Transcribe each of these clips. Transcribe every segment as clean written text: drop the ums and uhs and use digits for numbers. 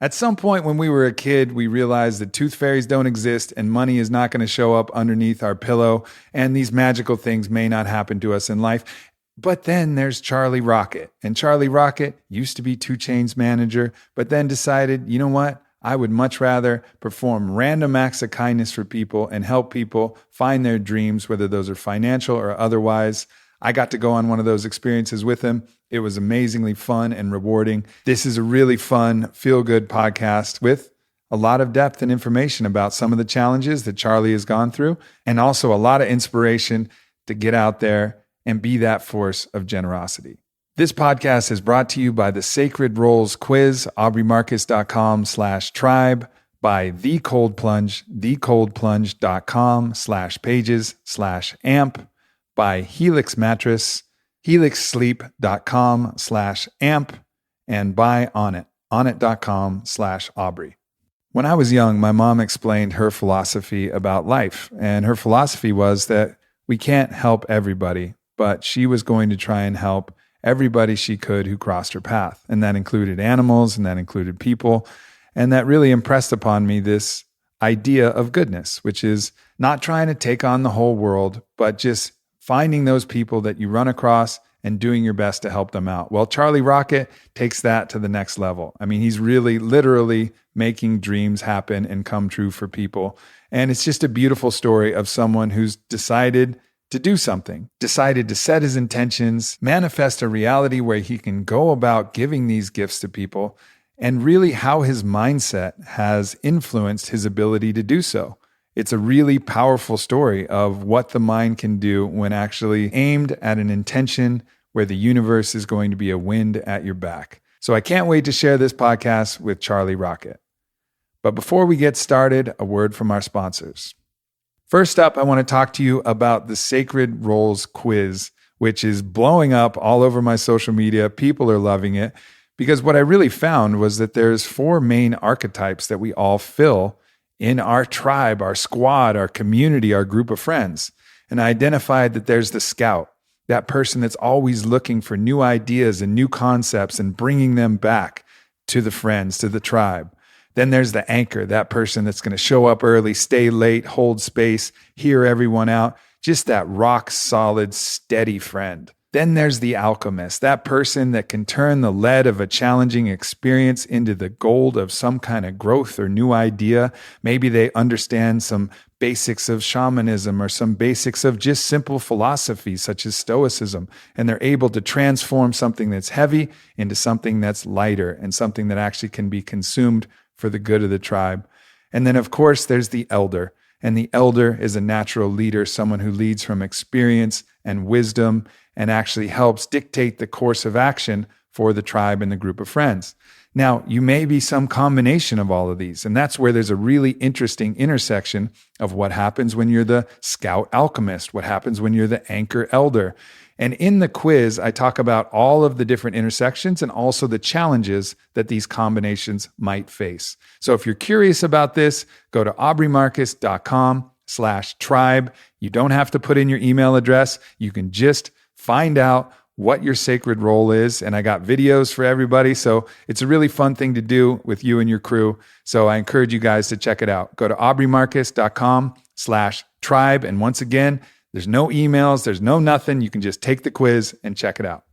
At some point when we were a kid, we realized that tooth fairies don't exist and money is not going to show up underneath our pillow, and these magical things may not happen to us in life. But then there's Charlie Rocket. And Charlie Rocket used to be 2 Chainz manager, but then decided, you know what? I would much rather perform random acts of kindness for people and help people find their dreams, whether those are financial or otherwise. I got to go on one of those experiences with him. It was amazingly fun and rewarding. This is a really fun, feel-good podcast with a lot of depth and information about some of the challenges that Charlie has gone through, and also a lot of inspiration to get out there and be that force of generosity. This podcast is brought to you by the Sacred Rolls Quiz, aubreymarcus.com/tribe, by The Cold Plunge, thecoldplunge.com/pages/amp, by Helix Mattress, helixsleep.com/amp, and by Onnit, onnit.com/Aubrey. When I was young, my mom explained her philosophy about life, and her philosophy was that we can't help everybody, but she was going to try and help everybody she could who crossed her path, and that included animals, and that included people, and that really impressed upon me this idea of goodness, which is not trying to take on the whole world, but just finding those people that you run across and doing your best to help them out. Well, Charlie Rocket takes that to the next level. I mean, he's really literally making dreams happen and come true for people. And it's just a beautiful story of someone who's decided to do something, decided to set his intentions, manifest a reality where he can go about giving these gifts to people, and really how his mindset has influenced his ability to do so. It's a really powerful story of what the mind can do when actually aimed at an intention where the universe is going to be a wind at your back. So I can't wait to share this podcast with Charlie Rocket. But before we get started, a word from our sponsors. First up, I want to talk to you about the Sacred Rolls Quiz, which is blowing up all over my social media. People are loving it because what I really found was that there's 4 main archetypes that we all fill in our tribe, our squad, our community, our group of friends. And I identified that there's the scout, that person that's always looking for new ideas and new concepts and bringing them back to the friends, to the tribe. Then there's the anchor, that person that's going to show up early, stay late, hold space, hear everyone out, just that rock solid, steady friend. Then there's the alchemist, that person that can turn the lead of a challenging experience into the gold of some kind of growth or new idea. Maybe they understand some basics of shamanism or some basics of just simple philosophy such as stoicism, and they're able to transform something that's heavy into something that's lighter and something that actually can be consumed for the good of the tribe. And then, of course, there's the elder. And the elder is a natural leader, someone who leads from experience and wisdom and actually helps dictate the course of action for the tribe and the group of friends. Now, you may be some combination of all of these, and that's where there's a really interesting intersection of what happens when you're the scout alchemist, what happens when you're the anchor elder. And in the quiz, I talk about all of the different intersections and also the challenges that these combinations might face. So if you're curious about this, go to aubreymarcus.com/tribe. You don't have to put in your email address. You can just find out what your sacred role is. And I got videos for everybody. So it's a really fun thing to do with you and your crew. So I encourage you guys to check it out. Go to aubreymarcus.com/tribe. And once again, there's no emails, there's no nothing. You can just take the quiz and check it out.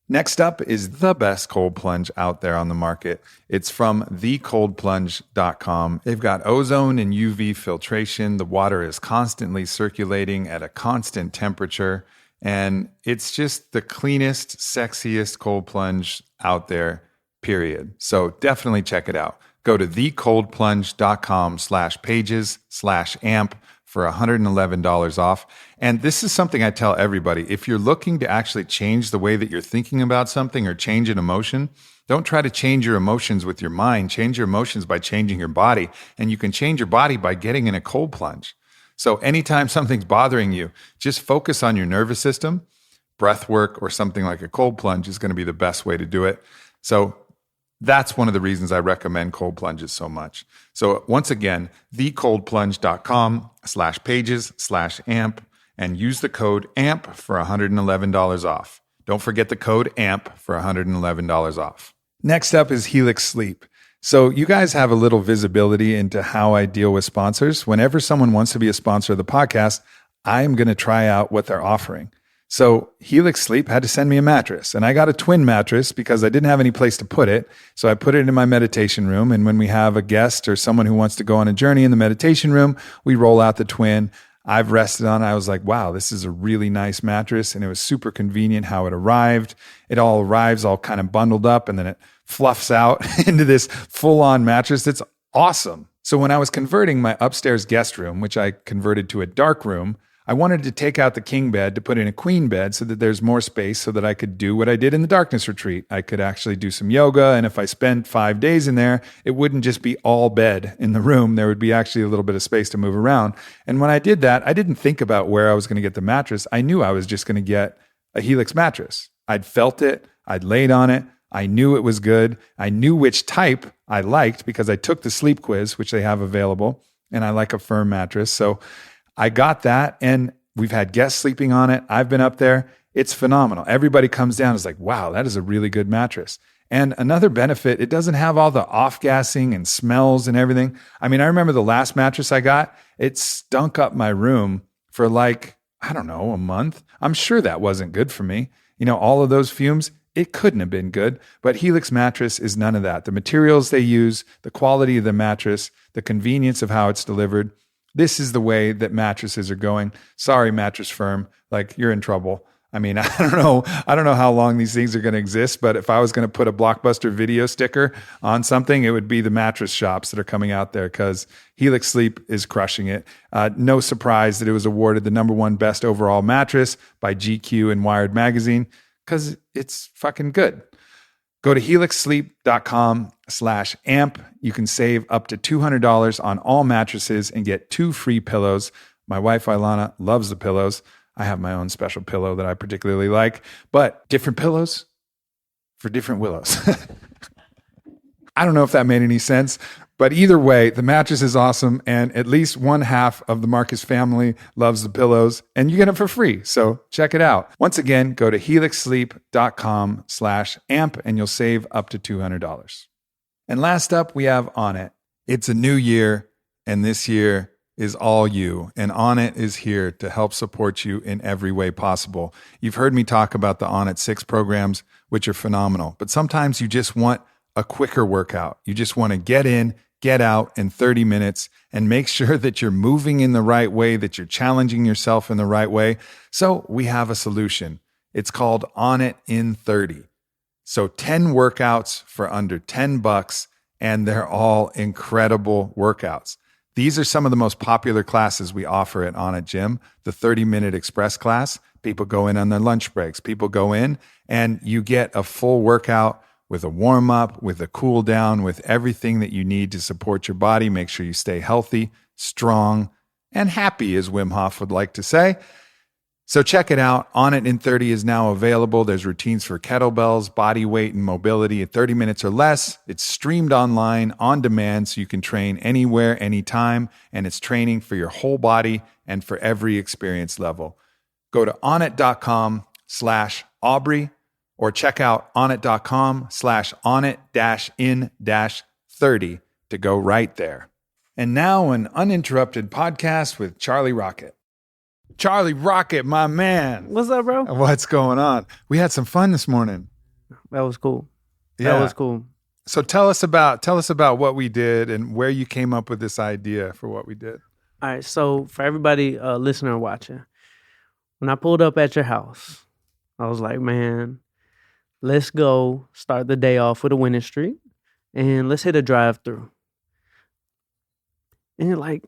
Next up is the best cold plunge out there on the market. It's from thecoldplunge.com. They've got ozone and UV filtration. The water is constantly circulating at a constant temperature. And it's just the cleanest, sexiest cold plunge out there, period. So definitely check it out. Go to thecoldplunge.com/pages/amp for $111 off. And this is something I tell everybody. If you're looking to actually change the way that you're thinking about something or change an emotion, don't try to change your emotions with your mind. Change your emotions by changing your body. And you can change your body by getting in a cold plunge. So anytime something's bothering you, just focus on your nervous system. Breath work or something like a cold plunge is going to be the best way to do it. So that's one of the reasons I recommend cold plunges so much. So once again, thecoldplunge.com/pages/amp and use the code AMP for $111 off. Don't forget the code AMP for $111 off. Next up is Helix Sleep. So you guys have a little visibility into how I deal with sponsors. Whenever someone wants to be a sponsor of the podcast, I am going to try out what they're offering. So Helix Sleep had to send me a mattress, and I got a twin mattress because I didn't have any place to put it. So I put it in my meditation room. And when we have a guest or someone who wants to go on a journey in the meditation room, we roll out the twin. I've rested on it. I was like, wow, this is a really nice mattress. And it was super convenient how it arrived. It all arrives all kind of bundled up, and then it fluffs out into this full-on mattress. That's awesome. So when I was converting my upstairs guest room, which I converted to a dark room, I wanted to take out the king bed to put in a queen bed so that there's more space so that I could do what I did in the darkness retreat. I could actually do some yoga. And if I spent 5 days in there, it wouldn't just be all bed in the room. There would be actually a little bit of space to move around. And when I did that, I didn't think about where I was going to get the mattress. I knew I was just going to get a Helix mattress. I'd felt it. I'd laid on it. I knew it was good. I knew which type I liked because I took the sleep quiz, which they have available, and I like a firm mattress. So I got that, and we've had guests sleeping on it. I've been up there. It's phenomenal. Everybody comes down and is like, wow, that is a really good mattress. And another benefit, it doesn't have all the off-gassing and smells and everything. I mean, I remember the last mattress I got, it stunk up my room for like, I don't know, a month. I'm sure that wasn't good for me. You know, all of those fumes, it couldn't have been good. But Helix mattress is none of that. The materials they use, the quality of the mattress, the convenience of how it's delivered, this is the way that mattresses are going. Sorry, mattress firm, like you're in trouble. I mean, I don't know how long these things are going to exist, but if I was going to put a Blockbuster video sticker on something, it would be the mattress shops that are coming out there because Helix Sleep is crushing it. No surprise that it was awarded the #1 best overall mattress by GQ and Wired Magazine because it's fucking good. Go to helixsleep.com/amp. You can save up to $200 on all mattresses and get 2 free pillows. My wife, Ilana, loves the pillows. I have my own special pillow that I particularly like, but different pillows for different willows. I don't know if that made any sense, but either way, the mattress is awesome, and at least one half of the Marcus family loves the pillows, and you get them for free. So check it out. Once again, go to helixsleep.com/amp, and you'll save up to $200. And last up, we have Onnit. It's a new year, and this year is all you, and Onnit is here to help support you in every way possible. You've heard me talk about the Onnit 6 programs, which are phenomenal, but sometimes you just want a quicker workout. You just want to get in, get out in 30 minutes and make sure that you're moving in the right way, that you're challenging yourself in the right way. So we have a solution. It's called Onnit in 30. So 10 workouts for under $10, and they're all incredible workouts. These are some of the most popular classes we offer at Onnit Gym. The 30-minute express class, people go in on their lunch breaks. People go in and you get a full workout with a warm-up, with a cool-down, with everything that you need to support your body. Make sure you stay healthy, strong, and happy, as Wim Hof would like to say. So check it out. Onnit in 30 is now available. There's routines for kettlebells, body weight, and mobility at 30 minutes or less. It's streamed online, on demand, so you can train anywhere, anytime, and it's training for your whole body and for every experience level. Go to onnit.com/Aubrey or check out onnit.com/onnit-in-30 to go right there. And now an uninterrupted podcast with Charlie Rocket. Charlie Rocket, my man. What's up, bro? What's going on? We had some fun this morning. That was cool. Yeah. That was cool. So tell us about what we did and where you came up with this idea for what we did. All right. So for everybody listening or watching, when I pulled up at your house, I was like, man, let's go start the day off with a winning streak and let's hit a drive-through. And you're like,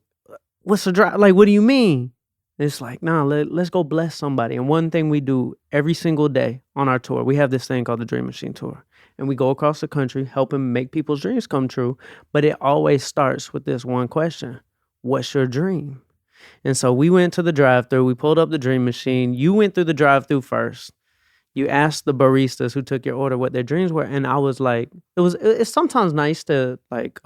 what's a drive? Like, what do you mean? It's like, nah, let's go bless somebody. And one thing we do every single day on our tour, we have this thing called the Dream Machine Tour. And we go across the country helping make people's dreams come true. But it always starts with this one question: what's your dream? And so we went to the drive-thru. We pulled up the Dream Machine. You went through the drive-thru first. You asked the baristas who took your order what their dreams were. And I was like, it's sometimes nice to like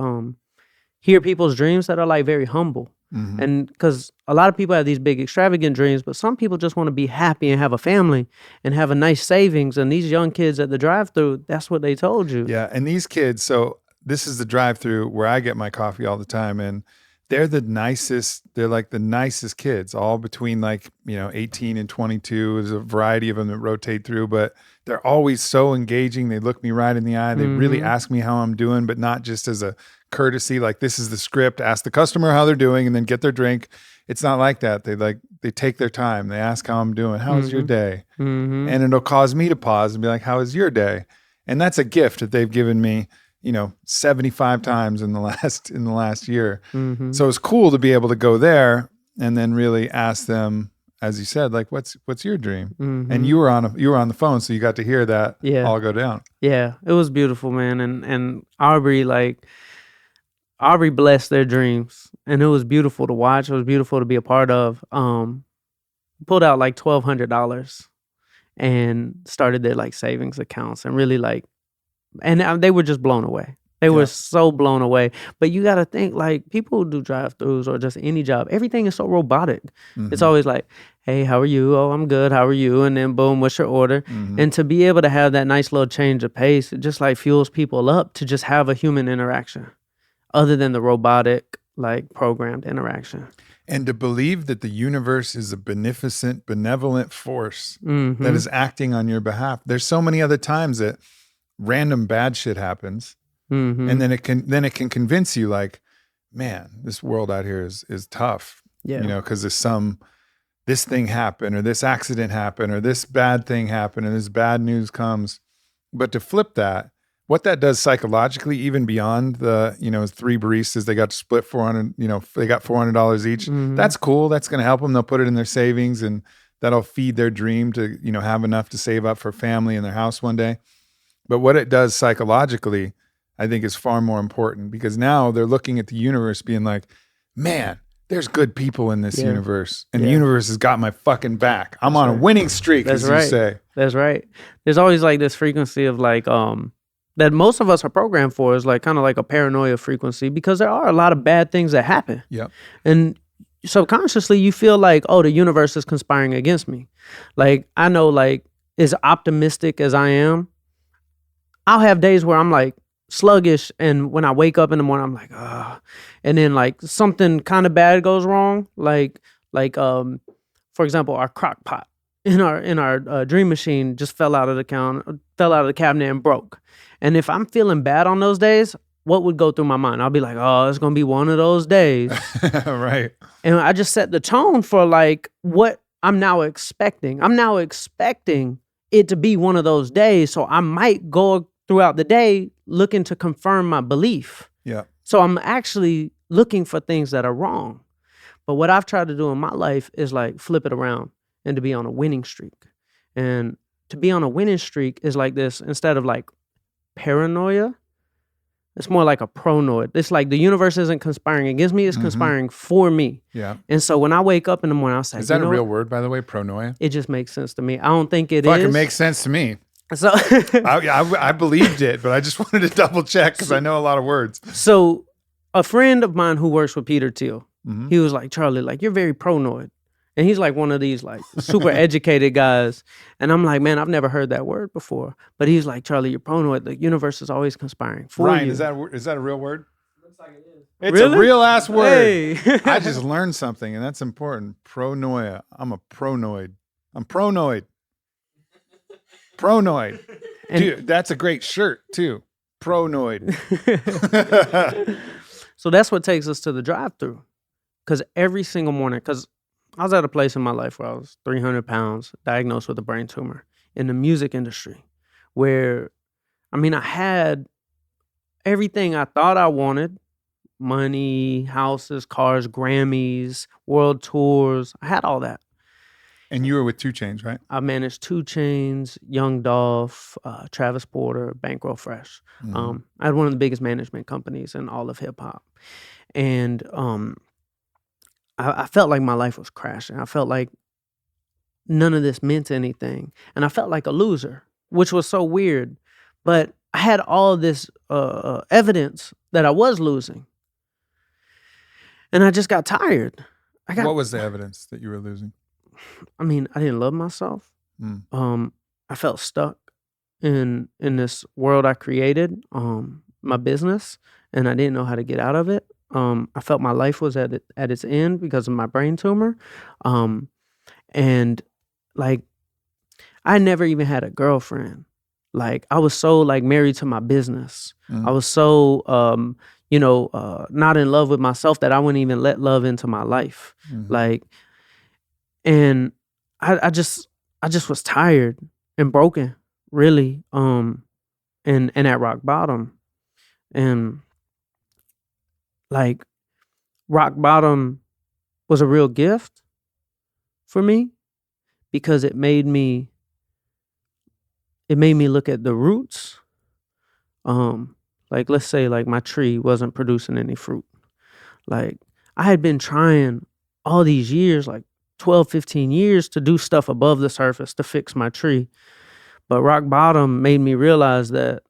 hear people's dreams that are like very humble. Mm-hmm. And because a lot of people have these big extravagant dreams, but some people just want to be happy and have a family and have a nice savings. And these young kids at the drive-thru, that's what they told you. Yeah. And these kids, so this is the drive-through where I get my coffee all the time, and they're the nicest. They're like the nicest kids, all between 18 and 22. There's a variety of them that rotate through, but they're always so engaging. They look me right in the eye. They really ask me how I'm doing, but not just as a courtesy, like this is the script, ask the customer how they're doing and then get their drink. It's not like that. They take their time. They ask how I'm doing. How was your day? And it'll cause me to pause and be like, how was your day? And that's a gift that they've given me, 75 times in the last year. So it's cool to be able to go there and then really ask them, as you said, like, what's your dream? And you were on the phone, so you got to hear that all go down. Yeah, it was beautiful, man. And Aubrey blessed their dreams, and it was beautiful to watch. It was beautiful to be a part of. Pulled out like $1,200 and started their like savings accounts, and really and they were just blown away. They were so blown away. But you got to think, like, people who do drive-thrus or just any job, everything is so robotic. It's always like, hey, how are you? Oh, I'm good. How are you? And then boom, what's your order? And to be able to have that nice little change of pace, it just like fuels people up to just have a human interaction other than the robotic, like programmed interaction. And to believe that the universe is a benevolent force that is acting on your behalf. There's so many other times that random bad shit happens. And then it can convince you, like, man, this world out here is tough. Because this thing happened, or this accident happened, or this bad thing happened, and this bad news comes. But to flip that, what that does psychologically, even beyond the, 3 baristas, they got to split 400, they got $400 each. That's cool. That's going to help them. They'll put it in their savings, and that'll feed their dream to, have enough to save up for family and their house one day. But what it does psychologically, I think, is far more important, because now they're looking at the universe being like, man, there's good people in this universe, and the universe has got my fucking back. I'm on a winning streak, as you say. That's right. There's always like this frequency of like, that most of us are programmed for, is like kind of like a paranoia frequency, because there are a lot of bad things that happen. And subconsciously you feel like, oh, the universe is conspiring against me. Like, I know, like, as optimistic as I am, I'll have days where I'm like sluggish, and when I wake up in the morning, I'm like, and then like something kind of bad goes wrong. Like, for example, our crock pot in our dream machine just fell out of the cabinet and broke. And if I'm feeling bad on those days, what would go through my mind? I'll be like, oh, it's going to be one of those days. Right. And I just set the tone for like what I'm now expecting. I'm now expecting it to be one of those days. So I might go throughout the day looking to confirm my belief. So I'm actually looking for things that are wrong. But what I've tried to do in my life is like flip it around and to be on a winning streak. And to be on a winning streak is like this, instead of like paranoia, it's more like a pronoid. It's like the universe isn't conspiring against me, it's conspiring for me. And so when I wake up in the morning, I'll say, is that a real word, by the way, pronoia? It just makes sense to me. I don't think it is. It makes sense to me. So I believed it, but I just wanted to double check, because I know a lot of words. So a friend of mine who works with Peter Thiel, he was like, Charlie, like, you're very pronoid. And he's like one of these like super educated guys. And I'm like, man, I've never heard that word before. But he's like, Charlie, you're pronoid. The universe is always conspiring for Ryan, you. is that a real word? Looks like it is. It's really? a real ass word. Hey. I just learned something, and that's important. Pronoia. I'm a pronoid. I'm pronoid. Pronoid. Dude, that's a great shirt too. Pronoid. So that's what takes us to the drive-thru. Because every single morning, because I was at a place in my life where I was 300 pounds, diagnosed with a brain tumor in the music industry, where, I mean, I had everything I thought I wanted: money, houses, cars, Grammys, world tours. I had all that. And you were with 2 Chainz, right? I managed 2 Chainz, Young Dolph, Travis Porter, Bankroll Fresh. I had one of the biggest management companies in all of hip hop. And I felt like my life was crashing. I felt like none of this meant anything. And I felt like a loser, which was so weird. But I had all this evidence that I was losing. And I just got tired. What was the evidence that you were losing? I mean, I didn't love myself. I felt stuck in this world I created. my business, and I didn't know how to get out of it. I felt my life was at its end because of my brain tumor. And like I never even had a girlfriend. Like I was so like married to my business. I was so not in love with myself that I wouldn't even let love into my life. Like, and I just was tired and broken, really. And at rock bottom. And like rock bottom was a real gift for me because it made me look at the roots. Like let's say like my tree wasn't producing any fruit. Like I had been trying all these years, like 12, 15 years to do stuff above the surface to fix my tree. But rock bottom made me realize that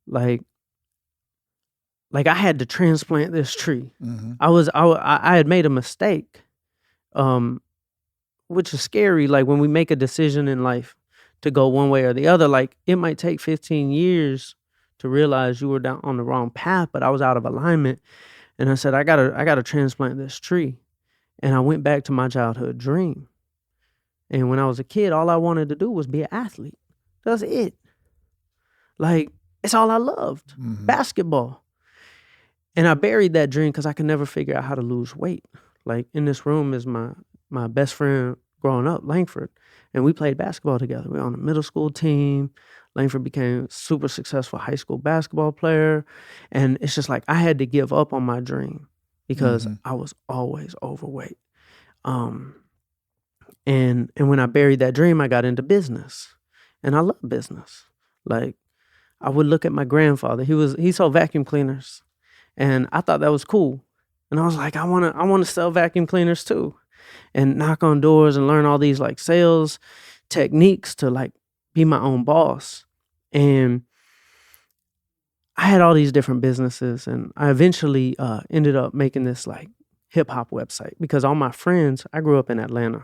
like I had to transplant this tree. I had made a mistake, which is scary. Like when we make a decision in life to go one way or the other, like it might take 15 years to realize you were down on the wrong path, but I was out of alignment. And I said, I gotta transplant this tree. And I went back to my childhood dream. And when I was a kid, all I wanted to do was be an athlete. That's it. Like, it's all I loved, basketball. And I buried that dream because I could never figure out how to lose weight. Like in this room is my best friend growing up, Langford. And we played basketball together. We were on a middle school team. Langford became a super successful high school basketball player. And it's just like I had to give up on my dream because I was always overweight. And when I buried that dream, I got into business. And I love business. Like I would look at my grandfather. He sold vacuum cleaners. And I thought that was cool. And I was like, I wanna sell vacuum cleaners too. And knock on doors and learn all these like sales techniques to like be my own boss. And I had all these different businesses, and I eventually ended up making this like hip hop website because all my friends, I grew up in Atlanta.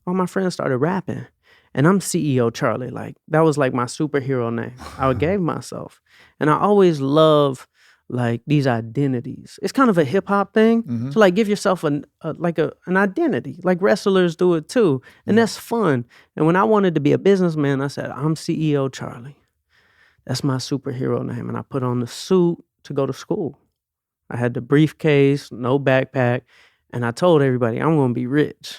All my friends started rapping, and I'm CEO Charlie. Like that was like my superhero name I gave myself. And I always love like these identities. It's kind of a hip hop thing to like give yourself an identity. Like wrestlers do it too, and that's fun. And when I wanted to be a businessman, I said, I'm CEO Charlie. That's my superhero name. And I put on the suit to go to school. I had the briefcase, no backpack, and I told everybody I'm going to be rich.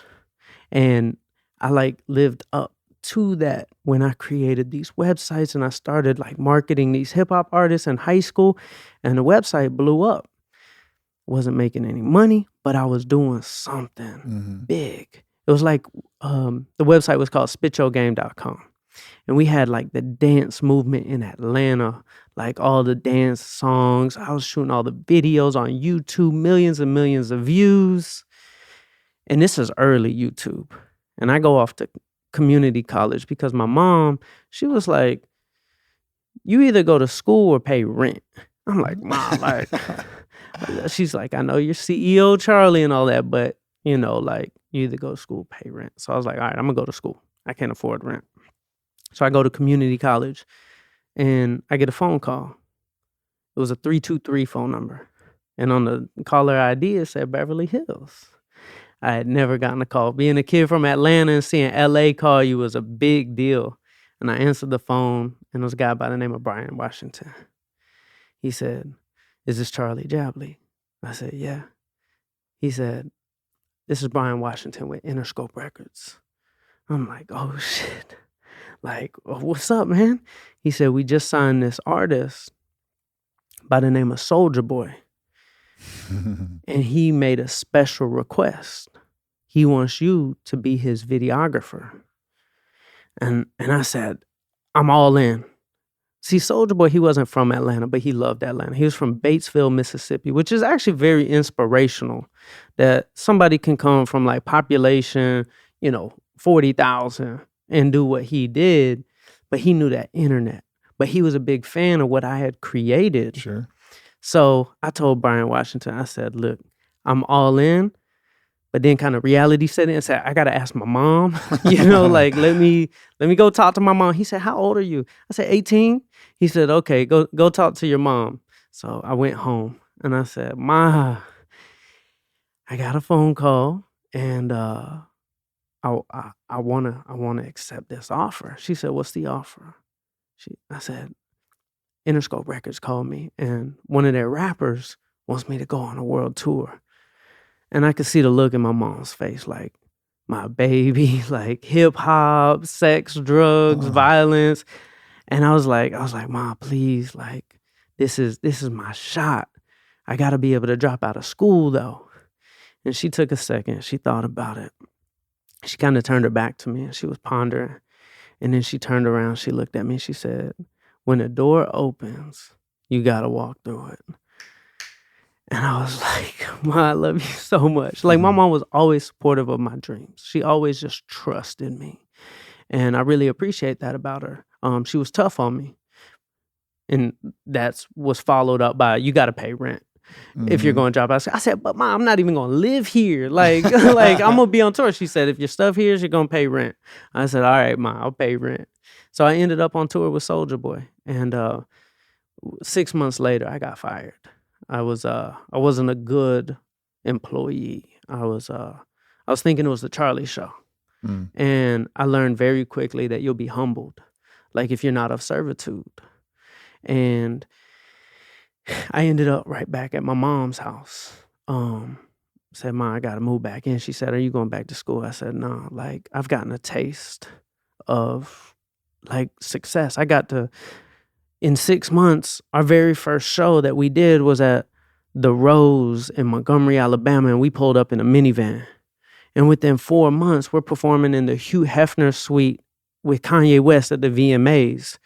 And I like lived up to that when I created these websites and I started like marketing these hip hop artists in high school, and the website blew up. Wasn't making any money, but I was doing something big. It was like the website was called spityourgame.com. And we had like the dance movement in Atlanta, like all the dance songs. I was shooting all the videos on YouTube, millions and millions of views. And this is early YouTube. And I go off to community college because my mom, she was like, you either go to school or pay rent. I'm like, Mom, like, she's like, I know you're CEO Charlie and all that, but you know, like you either go to school, pay rent. So I was like, all right, I'm gonna go to school. I can't afford rent. So I go to community college and I get a phone call. It was a 323 phone number. And on the caller ID, it said Beverly Hills. I had never gotten a call. Being a kid from Atlanta and seeing LA call you was a big deal. And I answered the phone, and there was a guy by the name of Brian Washington. He said, is this Charlie Jabley? I said, yeah. He said, this is Brian Washington with Interscope Records. I'm like, oh shit. Like, what's up, man? He said, we just signed this artist by the name of Soulja Boy. And he made a special request. He wants you to be his videographer. And I said, I'm all in. See, Soulja Boy, he wasn't from Atlanta, but he loved Atlanta. He was from Batesville, Mississippi, which is actually very inspirational that somebody can come from like population, 40,000 and do what he did, but he knew that internet. But he was a big fan of what I had created. Sure. So I told Brian Washington, I said, look, I'm all in, But then kind of reality set in and said, I gotta ask my mom, like let me go talk to my mom. He said, how old are you? I said, 18. He said, okay, go talk to your mom. So I went home and I said, Ma, I got a phone call and I wanna accept this offer. She said, what's the offer? I said, Interscope Records called me and one of their rappers wants me to go on a world tour. And I could see the look in my mom's face, like, my baby, like hip hop, sex, drugs, violence. And I was like, Ma, please, like, this is my shot. I gotta be able to drop out of school though. And she took a second, she thought about it. She kind of turned her back to me and she was pondering. And then she turned around, she looked at me, she said, when a door opens, you gotta walk through it. And I was like, Ma, I love you so much. Like, my mom was always supportive of my dreams. She always just trusted me. And I really appreciate that about her. She was tough on me. And that was followed up by, you got to pay rent if you're going to drop out. I said, but Mom, I'm not even going to live here. Like, like I'm going to be on tour. She said, if your stuff here is, you're going to pay rent. I said, all right, Ma, I'll pay rent. So I ended up on tour with Soulja Boy. And 6 months later, I got fired. I wasn't a good employee. I was thinking it was the Charlie Show. And I learned very quickly that you'll be humbled, like if you're not of servitude. And I ended up right back at my mom's house. Said, Ma, I gotta move back in. She said, are you going back to school? I said, no, like I've gotten a taste of like success. In 6 months, our very first show that we did was at the Rose in Montgomery, Alabama, and we pulled up in a minivan. And within 4 months, we're performing in the Hugh Hefner suite with Kanye West at the VMAs.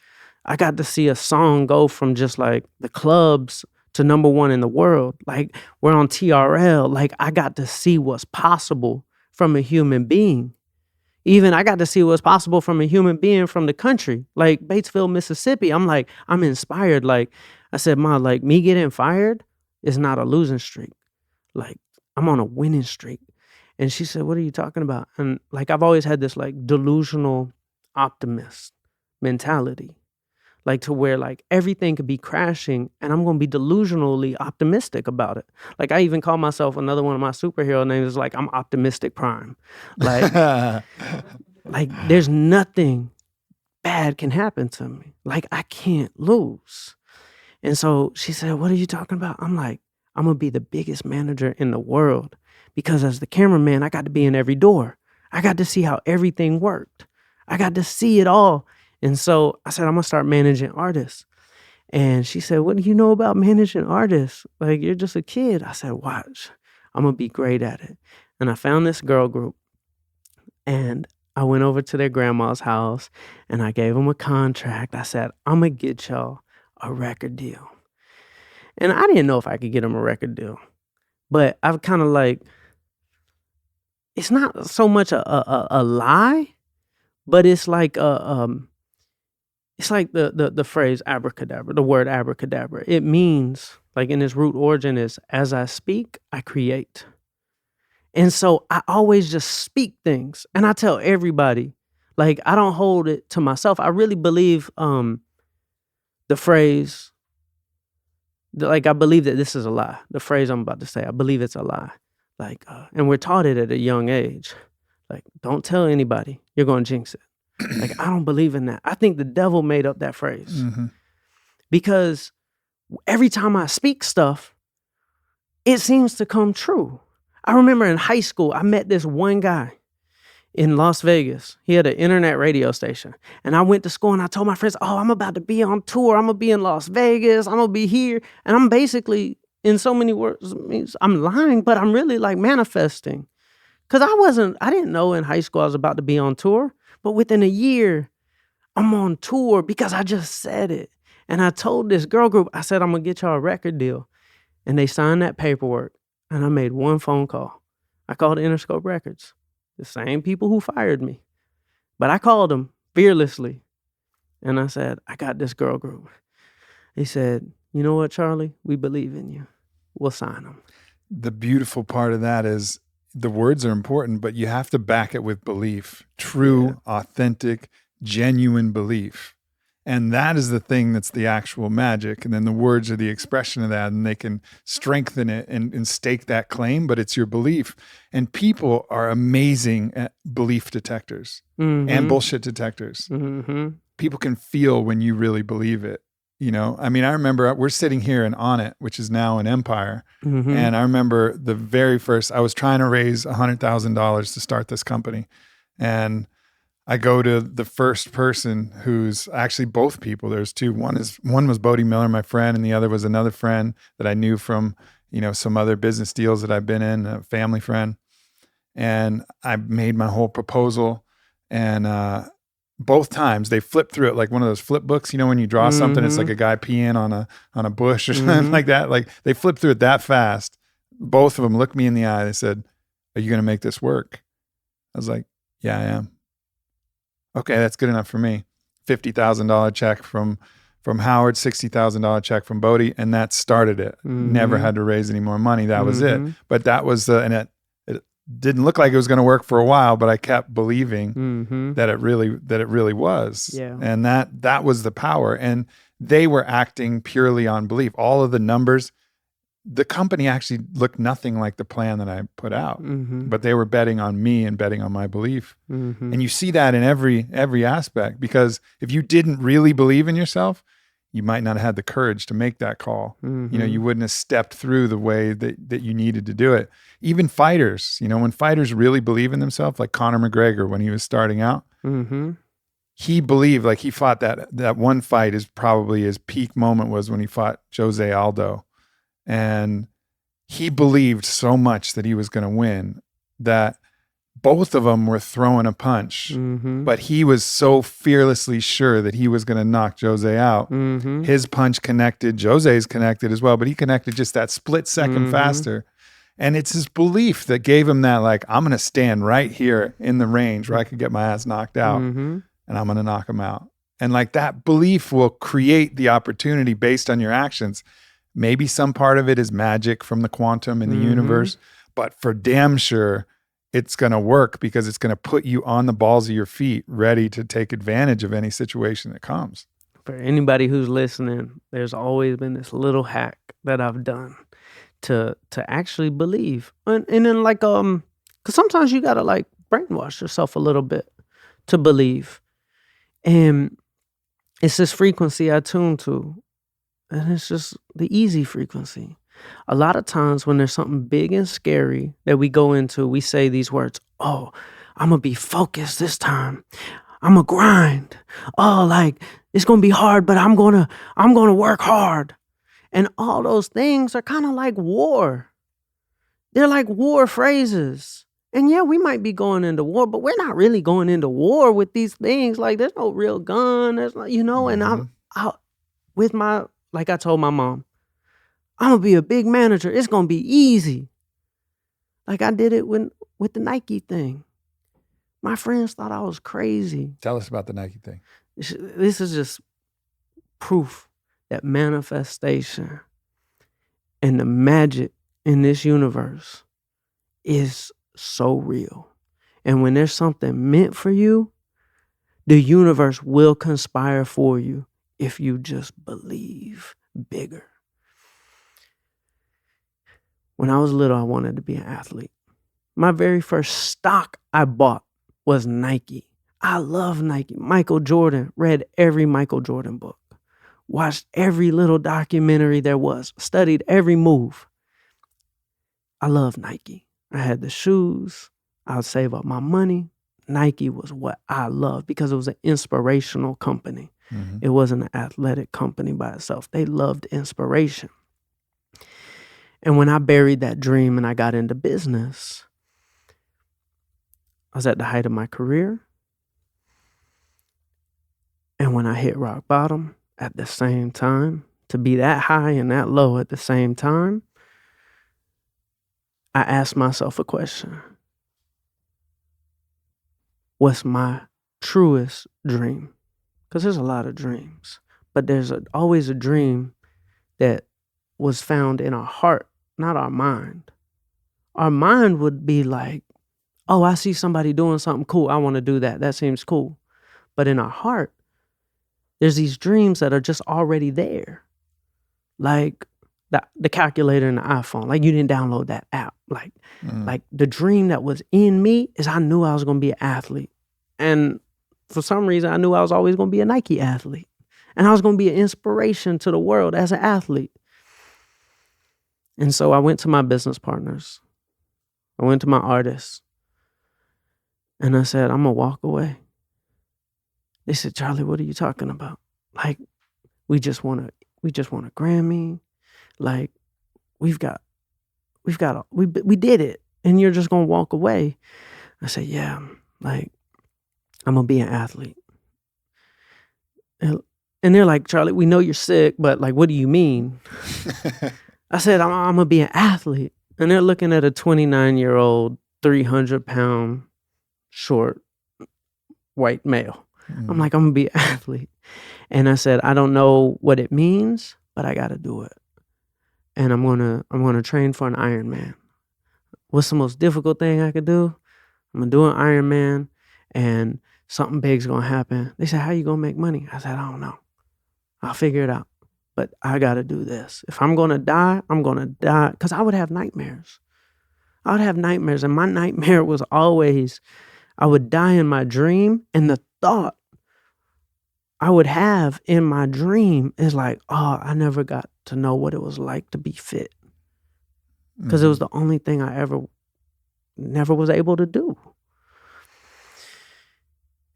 I got to see a song go from just like the clubs to #1 in the world. Like we're on TRL. Like I got to see what's possible from a human being. Even I got to see what's possible from a human being from the country, like Batesville, Mississippi. I'm like, I'm inspired. Like I said, Ma, like me getting fired is not a losing streak. Like I'm on a winning streak. And she said, what are you talking about? And like, I've always had this like delusional optimist mentality, like to where like everything could be crashing and I'm going to be delusionally optimistic about it. Like I even call myself, another one of my superhero names is like, I'm Optimistic Prime. Like, like there's nothing bad can happen to me. Like I can't lose. And so she said, what are you talking about? I'm like, I'm going to be the biggest manager in the world because as the cameraman, I got to be in every door. I got to see how everything worked. I got to see it all. And so I said, I'm going to start managing artists. And she said, what do you know about managing artists? Like, you're just a kid. I said, watch, I'm going to be great at it. And I found this girl group and I went over to their grandma's house and I gave them a contract. I said, I'm going to get y'all a record deal. And I didn't know if I could get them a record deal, but I've kind of like, it's not so much a lie, but it's like it's like the phrase abracadabra, the word abracadabra. It means, like in its root origin is, as I speak, I create. And so I always just speak things. And I tell everybody, like I don't hold it to myself. I really believe the phrase, like I believe that this is a lie. The phrase I'm about to say, I believe it's a lie. Like, and we're taught it at a young age. Like, don't tell anybody, you're going to jinx it. Like, I don't believe in that. I think the devil made up that phrase. Because every time I speak stuff, it seems to come true. I remember in high school, I met this one guy in Las Vegas. He had an internet radio station. And I went to school and I told my friends, oh, I'm about to be on tour. I'm going to be in Las Vegas. I'm going to be here. And I'm basically, in so many words, I'm lying, but I'm really like manifesting. Because I didn't know in high school I was about to be on tour. But within a year, I'm on tour because I just said it. And I told this girl group, I said, I'm going to get y'all a record deal. And they signed that paperwork. And I made one phone call. I called Interscope Records, the same people who fired me. But I called them fearlessly. And I said, I got this girl group. He said, you know what, Charlie? We believe in you. We'll sign them. The beautiful part of that is the words are important, but you have to back it with belief, true, authentic, genuine belief. And that is the thing that's the actual magic. And then the words are the expression of that, and they can strengthen it and stake that claim, but it's your belief. And people are amazing at belief detectors and bullshit detectors. People can feel when you really believe it. You know, I mean, I remember we're sitting here in On It, which is now an empire. And I remember the very first, I was trying to raise $100,000 to start this company. And I go to the first person who's actually both people. There's two. One was Bodie Miller, my friend, and the other was another friend that I knew from, you know, some other business deals that I've been in, a family friend. And I made my whole proposal, and both times they flipped through it like one of those flip books. You know, when you draw something, it's like a guy peeing on a bush or something like that. Like they flipped through it that fast. Both of them looked me in the eye. They said, "Are you going to make this work?" I was like, "Yeah, I am." Okay, that's good enough for me. $50,000 check from Howard, $60,000 check from Bodie, and that started it. Never had to raise any more money. That was it. But that was and it didn't look like it was going to work for a while, but I kept believing that it really was. Yeah. And that was the power. And they were acting purely on belief. All of the numbers, the company actually looked nothing like the plan that I put out, but they were betting on me and betting on my belief. And you see that in every aspect, because if you didn't really believe in yourself, you might not have had the courage to make that call. You know, you wouldn't have stepped through the way that you needed to do it. Even fighters, you know, when fighters really believe in themselves, like Conor McGregor, when he was starting out, he believed, like he fought that one fight is probably his peak moment was when he fought Jose Aldo. And he believed so much that he was going to win that both of them were throwing a punch, but he was so fearlessly sure that he was going to knock Jose out. His punch connected, Jose's connected as well, but he connected just that split second faster. And it's his belief that gave him that, like, I'm going to stand right here in the range where I could get my ass knocked out, and I'm going to knock him out. And like that belief will create the opportunity based on your actions. Maybe some part of it is magic from the quantum in the universe, but for damn sure, it's going to work because it's going to put you on the balls of your feet, ready to take advantage of any situation that comes. For anybody who's listening, there's always been this little hack that I've done to actually believe. And then like, cause sometimes you got to like brainwash yourself a little bit to believe. And it's this frequency I tune to. And it's just the easy frequency. A lot of times when there's something big and scary that we go into, we say these words, oh, I'm going to be focused this time. I'm going to grind. Oh, like it's going to be hard, but I'm going to work hard. And all those things are kind of like war. They're like war phrases. And yeah, we might be going into war, but we're not really going into war with these things. Like there's no real gun. There's not, you know, and I'm out with my, like I told my mom, I'm going to be a big manager. It's going to be easy. Like I did it with the Nike thing. My friends thought I was crazy. Tell us about the Nike thing. This is just proof that manifestation and the magic in this universe is so real. And when there's something meant for you, the universe will conspire for you if you just believe bigger. When I was little, I wanted to be an athlete. My very first stock I bought was Nike. I love Nike. Michael Jordan, read every Michael Jordan book, watched every little documentary there was, studied every move. I love Nike. I had the shoes. I would save up my money. Nike was what I loved because it was an inspirational company. It wasn't an athletic company by itself. They loved inspiration. And when I buried that dream and I got into business, I was at the height of my career. And when I hit rock bottom at the same time, to be that high and that low at the same time, I asked myself a question. What's my truest dream? Because there's a lot of dreams, but there's always a dream that was found in our heart, not our mind. our mind would be like, oh, I see somebody doing something cool. I want to do that. That seems cool. But in our heart, there's these dreams that are just already there. Like the calculator in the iPhone. Like you didn't download that app. Like the dream that was in me is I knew I was going to be an athlete. And for some reason, I knew I was always going to be a Nike athlete. And I was going to be an inspiration to the world as an athlete. And so I went to my business partners. I went to my artists. And I said, I'm going to walk away. They said, Charlie, what are you talking about? Like, we just want a Grammy. Like, we did it. And you're just going to walk away. I said, yeah, like, I'm going to be an athlete. And they're like, Charlie, we know you're sick, but like, what do you mean? I said, I'm going to be an athlete. And they're looking at a 29-year-old, 300-pound, short, white male. I'm like, I'm going to be an athlete. And I said, I don't know what it means, but I got to do it. And I'm going to train for an Ironman. What's the most difficult thing I could do? I'm going to do an Ironman and something big's going to happen. They said, how you going to make money? I said, I don't know. I'll figure it out. But I got to do this. If I'm going to die, I'm going to die. Because I would have nightmares. I would have nightmares. And my nightmare was always, I would die in my dream. And the thought I would have in my dream is like, oh, I never got to know what it was like to be fit. Because it was the only thing I never was able to do.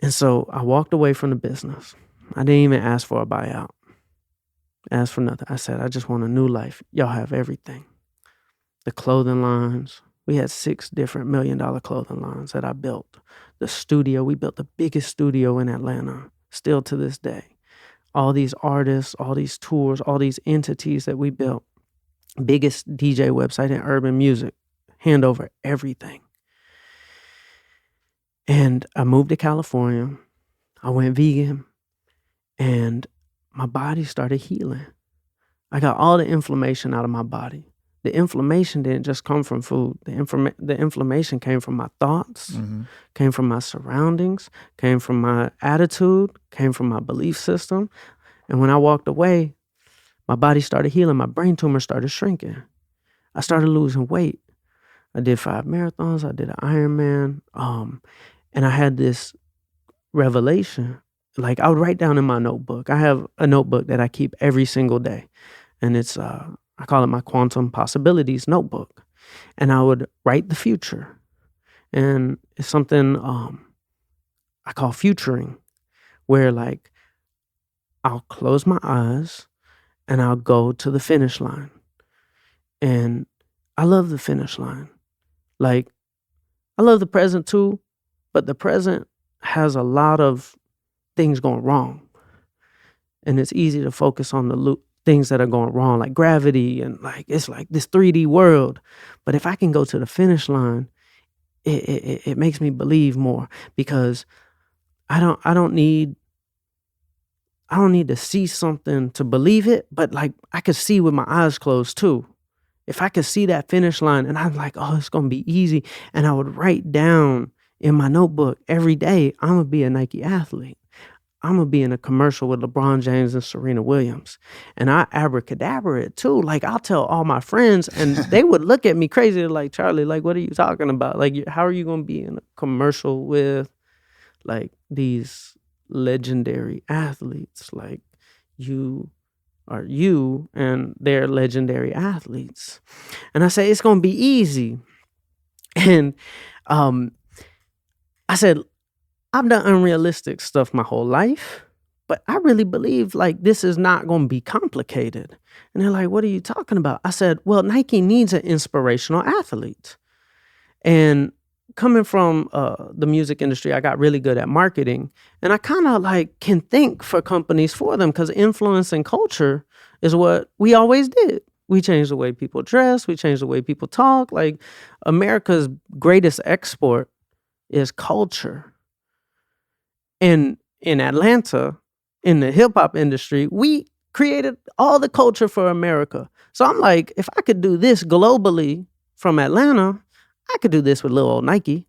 And so I walked away from the business. I didn't even ask for a buyout. Asked for nothing. I said, I just want a new life. Y'all have everything. The clothing lines. We had 6 different $1 million clothing lines that I built. The studio. We built the biggest studio in Atlanta. Still to this day. All these artists, all these tours, all these entities that we built. Biggest DJ website in urban music. Hand over everything. And I moved to California. I went vegan. And my body started healing. I got all the inflammation out of my body. The inflammation didn't just come from food. The inflammation came from my thoughts, came from my surroundings, came from my attitude, came from my belief system. And when I walked away, my body started healing. My brain tumor started shrinking. I started losing weight. I did 5 marathons. I did an Ironman. And I had this revelation. Like I would write down in my notebook. I have a notebook that I keep every single day. And it's, I call it my quantum possibilities notebook. And I would write the future. And it's something I call futuring, where like I'll close my eyes and I'll go to the finish line. And I love the finish line. Like I love the present too, but the present has a lot of things going wrong. And it's easy to focus on the things that are going wrong, like gravity and like it's like this 3D world. But if I can go to the finish line, it makes me believe more, because I don't need to see something to believe it, but like I could see with my eyes closed too. If I could see that finish line and I'm like, oh, it's gonna be easy, and I would write down in my notebook every day, I'm gonna be a Nike athlete. I'm gonna be in a commercial with LeBron James and Serena Williams. And I abracadabra it too. Like I'll tell all my friends and they would look at me crazy like, Charlie, like, what are you talking about? Like, how are you gonna be in a commercial with like these legendary athletes? Like you are you and they're legendary athletes. And I say, it's gonna be easy. And I said, I've done unrealistic stuff my whole life, but I really believe like this is not going to be complicated. And they're like, what are you talking about? I said, well, Nike needs an inspirational athlete. And coming from the music industry, I got really good at marketing. And I kind of like can think for companies for them, because influence and culture is what we always did. We changed the way people dress. We changed the way people talk. Like America's greatest export is culture. And in Atlanta, in the hip hop industry, we created all the culture for America. So I'm like, if I could do this globally from Atlanta, I could do this with little old Nike.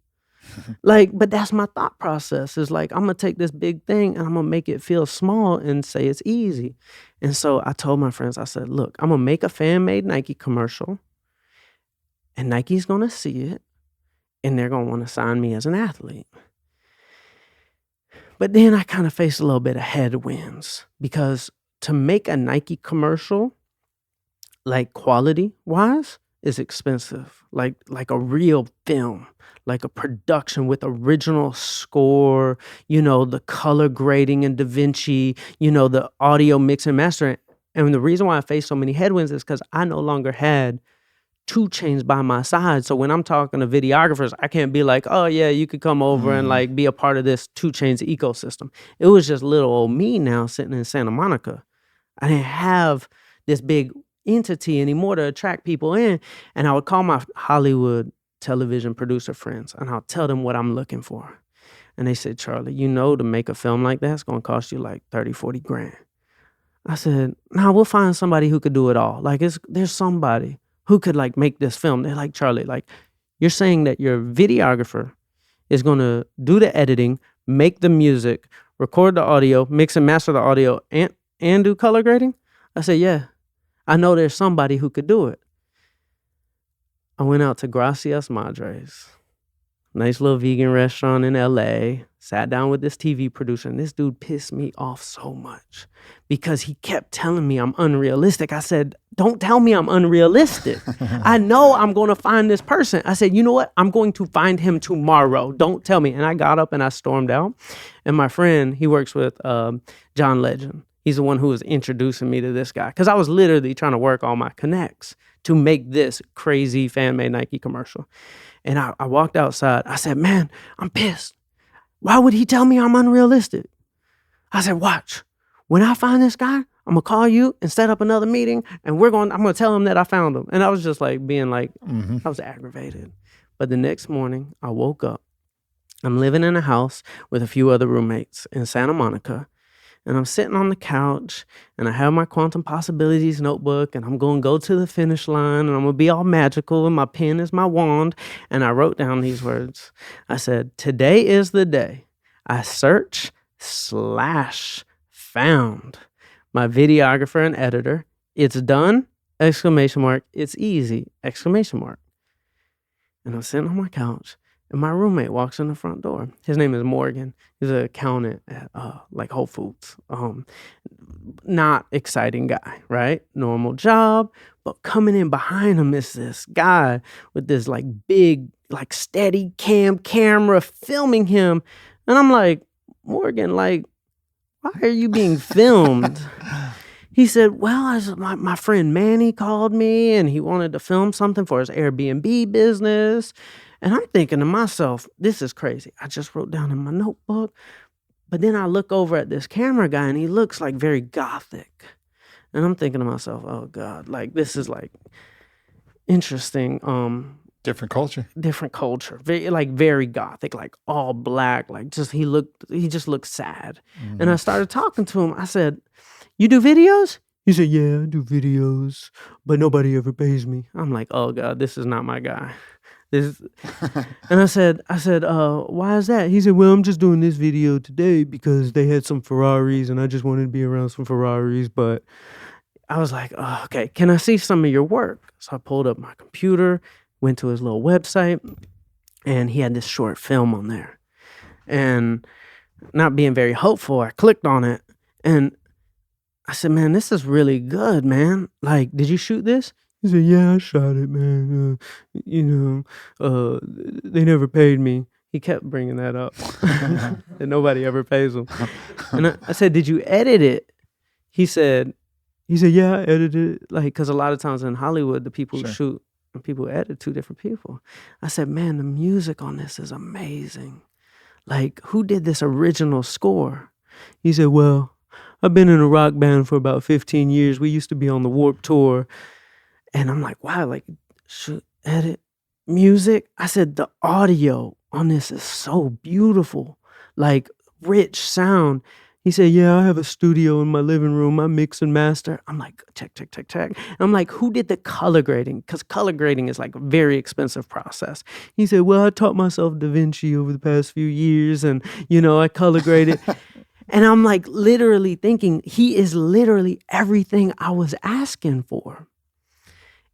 Like, but that's my thought process is like, I'm going to take this big thing and I'm going to make it feel small and say it's easy. And so I told my friends, I said, look, I'm going to make a fan-made Nike commercial and Nike's going to see it and they're going to want to sign me as an athlete. But then I kind of faced a little bit of headwinds because to make a Nike commercial, like quality-wise, is expensive. Like a real film, like a production with original score, the color grading in DaVinci, the audio mix and mastering. And the reason why I faced so many headwinds is because I no longer had 2 Chainz by my side. So when I'm talking to videographers, I can't be like, oh yeah, you could come over and like be a part of this 2 Chainz ecosystem. It was just little old me now sitting in Santa Monica. I didn't have this big entity anymore to attract people in. And I would call my Hollywood television producer friends and I'll tell them what I'm looking for. And they said, Charlie, to make a film like that, it's going to cost you like 30, 40 grand. I said, nah, we'll find somebody who could do it all. Like there's somebody who could like make this film. They're like, Charlie, like you're saying that your videographer is going to do the editing, make the music, record the audio, mix and master the audio, and do color grading? I said, yeah, I know there's somebody who could do it. I went out to Gracias Madres, nice little vegan restaurant in LA, sat down with this TV producer, and this dude pissed me off so much because he kept telling me I'm unrealistic. I said, don't tell me I'm unrealistic. I know I'm going to find this person. I said, you know what? I'm going to find him tomorrow. Don't tell me. And I got up and I stormed out. And my friend, he works with John Legend. He's the one who was introducing me to this guy because I was literally trying to work all my connects to make this crazy fan-made Nike commercial. And I walked outside. I said, man, I'm pissed. Why would he tell me I'm unrealistic? I said, watch. When I find this guy, I'm going to call you and set up another meeting and I'm going to tell him that I found him. And I was just like being like, I was aggravated. But the next morning I woke up. I'm living in a house with a few other roommates in Santa Monica. And I'm sitting on the couch and I have my Quantum Possibilities notebook and I'm going to go to the finish line and I'm going to be all magical and my pen is my wand. And I wrote down these words. I said, today is the day I search/found my videographer and editor. It's done! ! It's easy! ! And I'm sitting on my couch. And my roommate walks in the front door. His name is Morgan. He's an accountant at like Whole Foods. Not exciting guy, right? Normal job. But coming in behind him is this guy with this like big, like steady camera filming him. And I'm like, Morgan, like, why are you being filmed? He said, well, my friend Manny called me and he wanted to film something for his Airbnb business. And I'm thinking to myself, this is crazy. I just wrote down in my notebook. But then I look over at this camera guy and he looks like very gothic. And I'm thinking to myself, oh God, like this is like interesting. Different culture. Very gothic, like all black, like he just looked sad. And I started talking to him. I said, you do videos? He said, yeah, I do videos, but nobody ever pays me. I'm like, oh God, this is not my guy. And I said, why is that? He said, well, I'm just doing this video today because they had some Ferraris and I just wanted to be around some Ferraris. But I was like, oh, okay, can I see some of your work? So I pulled up my computer, went to his little website, and he had this short film on there. And not being very hopeful, I clicked on it and I said, man, this is really good, man. Like, did you shoot this? He said, yeah, I shot it, man. They never paid me. He kept bringing that up. And nobody ever pays him. And I said, did you edit it? He said, yeah, I edited it. Like, because a lot of times in Hollywood, the people who shoot and people who edit, 2 different people. I said, man, the music on this is amazing. Like, who did this original score? He said, well, I've been in a rock band for about 15 years. We used to be on the Warped Tour. And I'm like, wow, like, should edit music? I said, the audio on this is so beautiful, like rich sound. He said, yeah, I have a studio in my living room. I mix and master. I'm like, check. And I'm like, who did the color grading? Because color grading is like a very expensive process. He said, well, I taught myself Da Vinci over the past few years and, I color graded. And I'm like literally thinking he is literally everything I was asking for.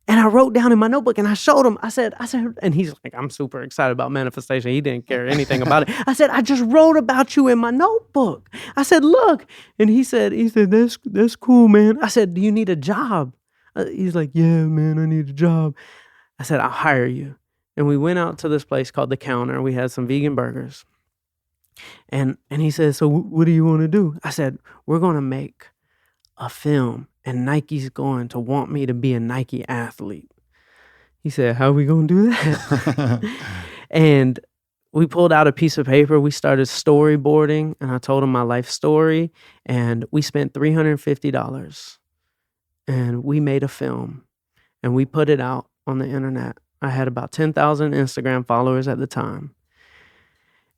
And I wrote down in my notebook and I showed him. I said, and he's like, I'm super excited about manifestation. He didn't care anything about it. I said, I just wrote about you in my notebook. I said, look. And he said, that's cool, man. I said, do you need a job? He's like, yeah, man, I need a job. I said, I'll hire you. And we went out to this place called The Counter. We had some vegan burgers. And he said, so what do you want to do? I said, we're going to make a film and Nike's going to want me to be a Nike athlete. He said, how are we going to do that? And we pulled out a piece of paper. We started storyboarding and I told him my life story and we spent $350 and we made a film and we put it out on the internet. I had about 10,000 Instagram followers at the time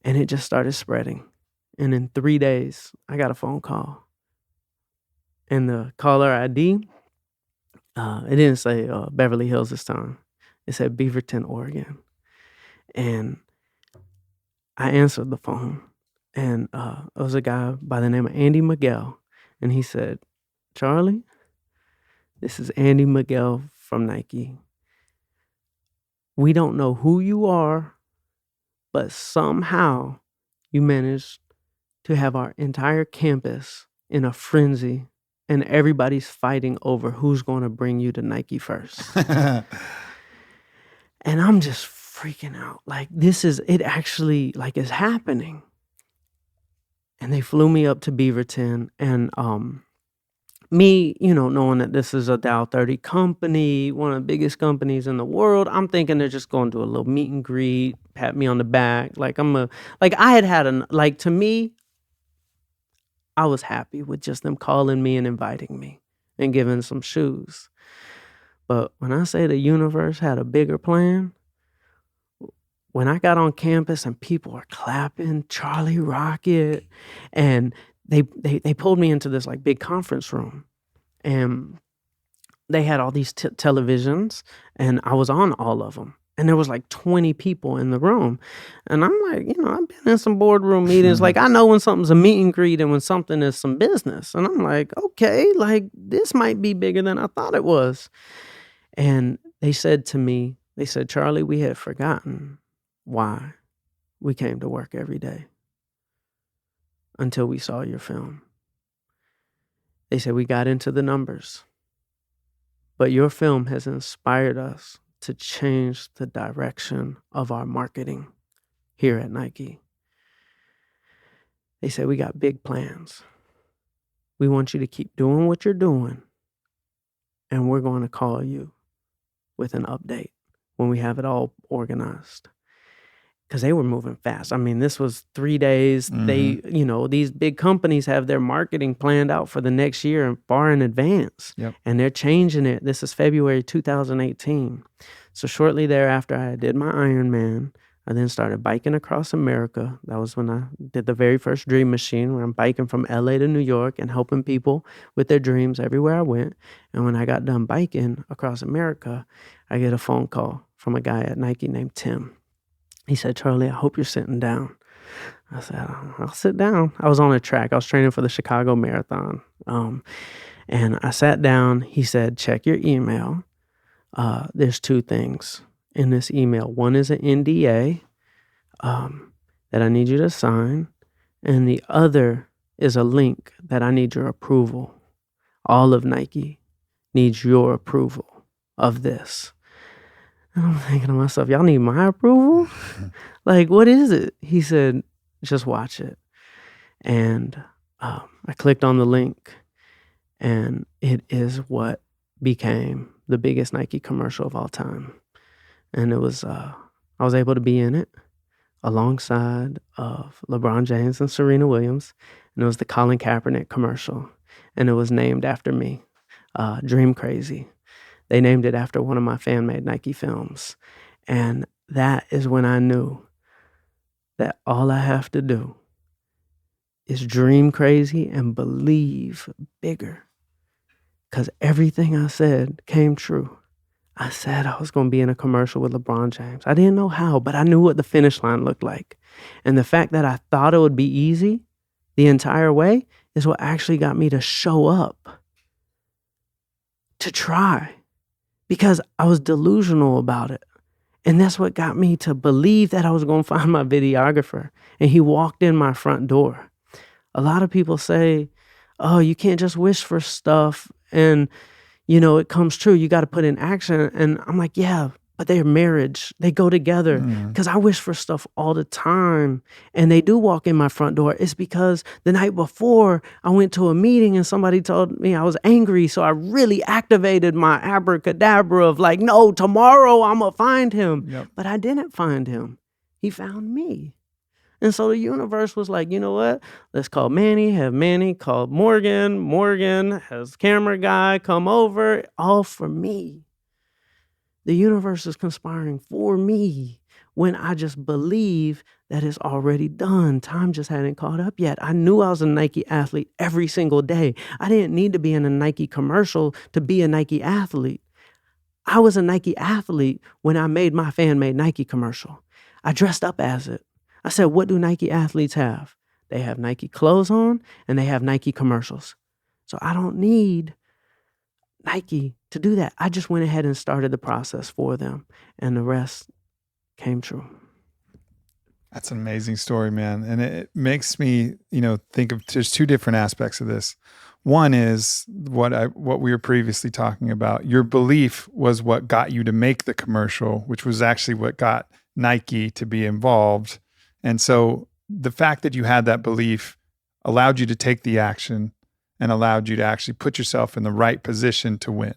and it just started spreading. And in 3 days, I got a phone call. And the caller ID, it didn't say Beverly Hills this time. It said Beaverton, Oregon. And I answered the phone. And it was a guy by the name of Andy Miguel. And he said, Charlie, this is Andy Miguel from Nike. We don't know who you are, but somehow you managed to have our entire campus in a frenzy and everybody's fighting over who's going to bring you to Nike first. And I'm just freaking out. Like, it actually, like, is happening. And they flew me up to Beaverton. And me, knowing that this is a Dow 30 company, one of the biggest companies in the world, I'm thinking they're just going to do a little meet and greet, pat me on the back. Like, to me, I was happy with just them calling me and inviting me and giving some shoes. But when I say the universe had a bigger plan, when I got on campus and people were clapping, Charlie Rocket, and they pulled me into this like big conference room and they had all these televisions and I was on all of them. And there was like 20 people in the room. And I'm like, I've been in some boardroom meetings. Like, I know when something's a meet and greet and when something is some business. And I'm like, okay, like this might be bigger than I thought it was. And they said to me, Charlie, we had forgotten why we came to work every day until we saw your film. They said, we got into the numbers, but your film has inspired us to change the direction of our marketing here at Nike. They said, we got big plans. We want you to keep doing what you're doing, and we're going to call you with an update when we have it all organized. Because they were moving fast. I mean, this was 3 days. Mm-hmm. They, these big companies have their marketing planned out for the next year and far in advance. Yep. And they're changing it. This is February 2018. So shortly thereafter, I did my Ironman. I then started biking across America. That was when I did the very first Dream Machine, where I'm biking from LA to New York and helping people with their dreams everywhere I went. And when I got done biking across America, I get a phone call from a guy at Nike named Tim. He said, Charlie, I hope you're sitting down. I said, I'll sit down. I was on a track. I was training for the Chicago Marathon. And I sat down. He said, check your email. There's 2 things in this email. One is an NDA that I need you to sign. And the other is a link that I need your approval. All of Nike needs your approval of this. And I'm thinking to myself, y'all need my approval? Like, what is it? He said, just watch it. And I clicked on the link, and it is what became the biggest Nike commercial of all time. And it was, I was able to be in it alongside of LeBron James and Serena Williams. And it was the Colin Kaepernick commercial. And it was named after me, Dream Crazy. They named it after one of my fan-made Nike films. And that is when I knew that all I have to do is dream crazy and believe bigger. Because everything I said came true. I said I was going to be in a commercial with LeBron James. I didn't know how, but I knew what the finish line looked like. And the fact that I thought it would be easy the entire way is what actually got me to show up, to try, because I was delusional about it. And that's what got me to believe that I was going to find my videographer. And he walked in my front door. A lot of people say, oh, you can't just wish for stuff and, it comes true. You got to put in action. And I'm like, yeah, but they're marriage. They go together. Because I wish for stuff all the time. And they do walk in my front door. It's because the night before I went to a meeting and somebody told me I was angry. So I really activated my abracadabra of like, no, tomorrow I'm going to find him. Yep. But I didn't find him. He found me. And so the universe was like, you know what? Let's call Manny, have Manny call Morgan. Morgan has camera guy come over, all for me. The universe is conspiring for me when I just believe that it's already done. Time just hadn't caught up yet. I knew I was a Nike athlete every single day. I didn't need to be in a Nike commercial to be a Nike athlete. I was a Nike athlete when I made my fan-made Nike commercial. I dressed up as it. I said, what do Nike athletes have? They have Nike clothes on and they have Nike commercials. So I don't need Nike to do that. I just went ahead and started the process for them and the rest came true. That's an amazing story, man. And it makes me, think of, there's two different aspects of this. One is what we were previously talking about. Your belief was what got you to make the commercial, which was actually what got Nike to be involved. And so the fact that you had that belief allowed you to take the action and allowed you to actually put yourself in the right position to win.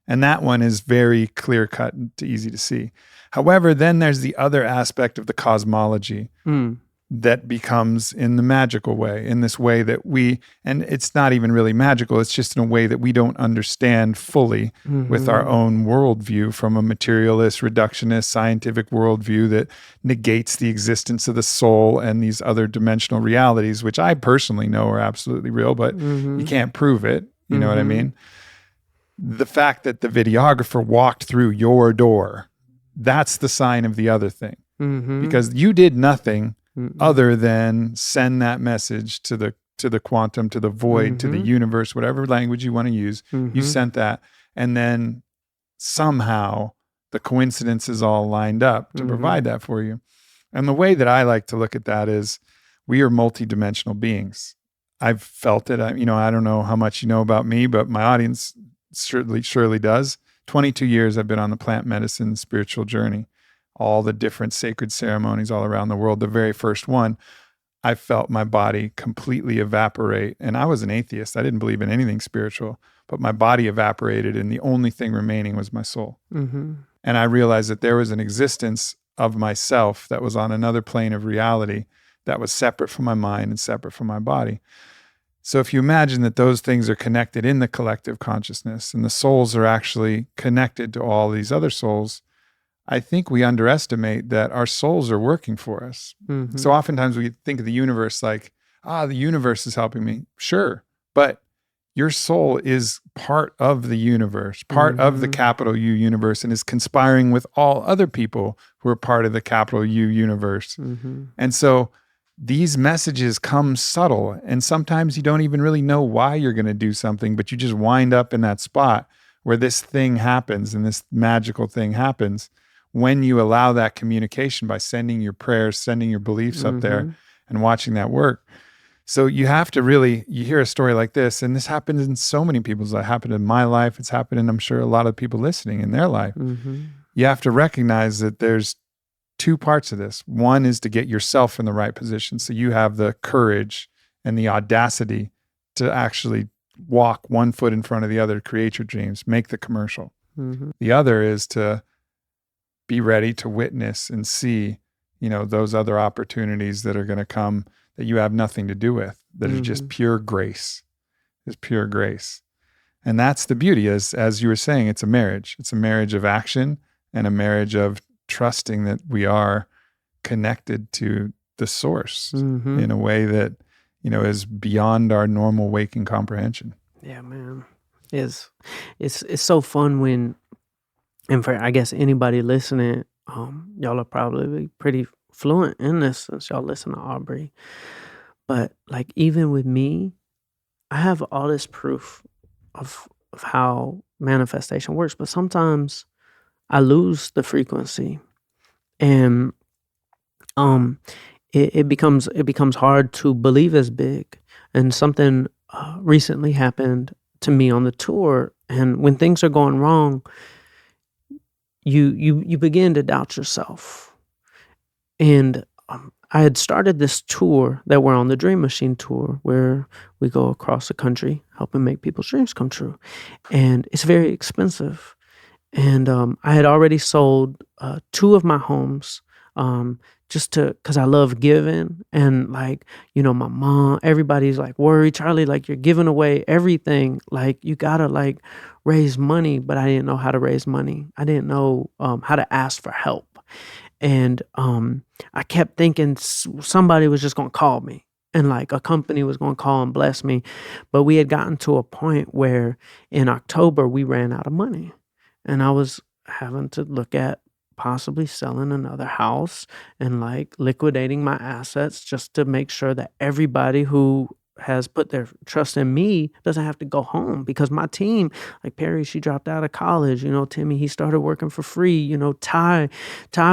And that one is very clear cut and easy to see. However, then there's the other aspect of the cosmology that becomes in the magical way, in this way that and it's not even really magical, it's just in a way that we don't understand fully with our own worldview, from a materialist, reductionist, scientific worldview that negates the existence of the soul and these other dimensional realities, which I personally know are absolutely real, but you can't prove it. You know what I mean? The fact that the videographer walked through your door, that's the sign of the other thing. Because you did nothing other than send that message to the quantum, to the void, to the universe, whatever language you want to use. You sent that. And then somehow the coincidences all lined up to provide that for you. And the way that I like to look at that is we are multidimensional beings. I've felt it. I don't know how much you know about me, but my audience surely does. 22 years I've been on the plant medicine spiritual journey. All the different sacred ceremonies all around the world. The very first one, I felt my body completely evaporate. And I was an atheist. I didn't believe in anything spiritual, but my body evaporated and the only thing remaining was my soul. And I realized that there was an existence of myself that was on another plane of reality that was separate from my mind and separate from my body. So if you imagine that those things are connected in the collective consciousness and the souls are actually connected to all these other souls, I think we underestimate that our souls are working for us. So oftentimes we think of the universe like, the universe is helping me. Sure, but your soul is part of the universe, part of the capital U universe, and is conspiring with all other people who are part of the capital U universe. And so these messages come subtle, and sometimes you don't even really know why you're going to do something, but you just wind up in that spot where this thing happens and this magical thing happens. When you allow that communication by sending your prayers, sending your beliefs up there and watching that work. So you have to really, you hear a story like this, and this happens in so many people's life. It happened in my life. It's happened in, I'm sure, a lot of people listening in their life. You have to recognize that there's two parts of this. One is to get yourself in the right position. So you have the courage and the audacity to actually walk one foot in front of the other, create your dreams, make the commercial. The other is to be ready to witness and see, those other opportunities that are going to come that you have nothing to do with, that are just pure grace. It's pure grace. And that's the beauty, as you were saying, it's a marriage. It's a marriage of action and a marriage of trusting that we are connected to the source in a way that is beyond our normal waking comprehension. Yeah, man. It's so fun when, and for I guess anybody listening, y'all are probably pretty fluent in this since y'all listen to Aubrey. But like even with me, I have all this proof of how manifestation works, but sometimes I lose the frequency, and it becomes hard to believe as big. And something recently happened to me on the tour, and when things are going wrong, you begin to doubt yourself. And I had started this tour that we're on, the Dream Machine tour, where we go across the country helping make people's dreams come true, and it's very expensive. And I had already sold 2 of my homes, just because I love giving, and like my mom, everybody's like worried, Charlie, like you're giving away everything, like you gotta like raise money. But I didn't know how to raise money. I didn't know how to ask for help, and I kept thinking somebody was just gonna call me, and like a company was gonna call and bless me. But we had gotten to a point where in October we ran out of money. And I was having to look at possibly selling another house and like liquidating my assets just to make sure that everybody who has put their trust in me doesn't have to go home, because my team, like Perry, she dropped out of college, Timmy, he started working for free, Ty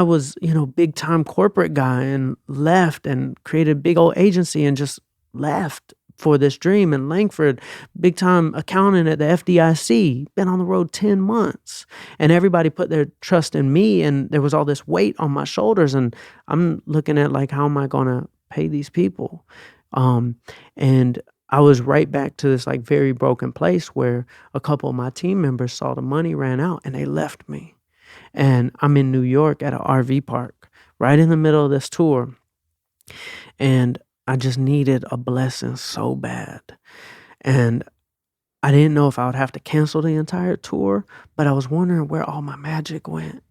was, big time corporate guy and left and created a big old agency and just left for this dream. And Langford, big time accountant at the FDIC, been on the road 10 months, and everybody put their trust in me, and there was all this weight on my shoulders, and I'm looking at like, how am I going to pay these people? And I was right back to this like very broken place where a couple of my team members saw the money ran out and they left me. And I'm in New York at an RV park right in the middle of this tour, and I just needed a blessing so bad. And I didn't know if I would have to cancel the entire tour, but I was wondering where all my magic went.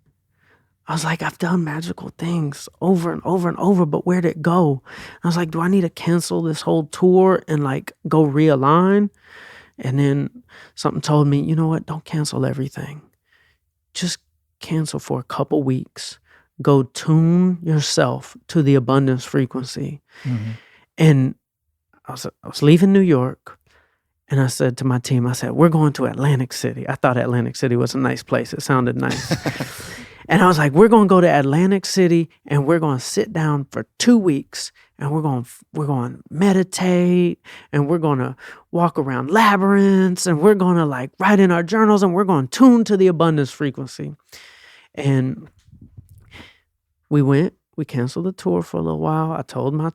I was like, I've done magical things over and over and over, but where'd it go? I was like, do I need to cancel this whole tour and like go realign? And then something told me, you know what? Don't cancel everything. Just cancel for a couple weeks. Go tune yourself to the abundance frequency. Mm-hmm. And I was leaving New York, and I said to my team, I said, we're going to Atlantic City. I thought Atlantic City was a nice place. It sounded nice. And I was like, we're going to go to Atlantic City, and we're going to sit down for 2 weeks, and we're going to meditate, and we're going to walk around labyrinths, and we're going to like write in our journals, and we're going to tune to the abundance frequency. And we canceled the tour for a little while. I told my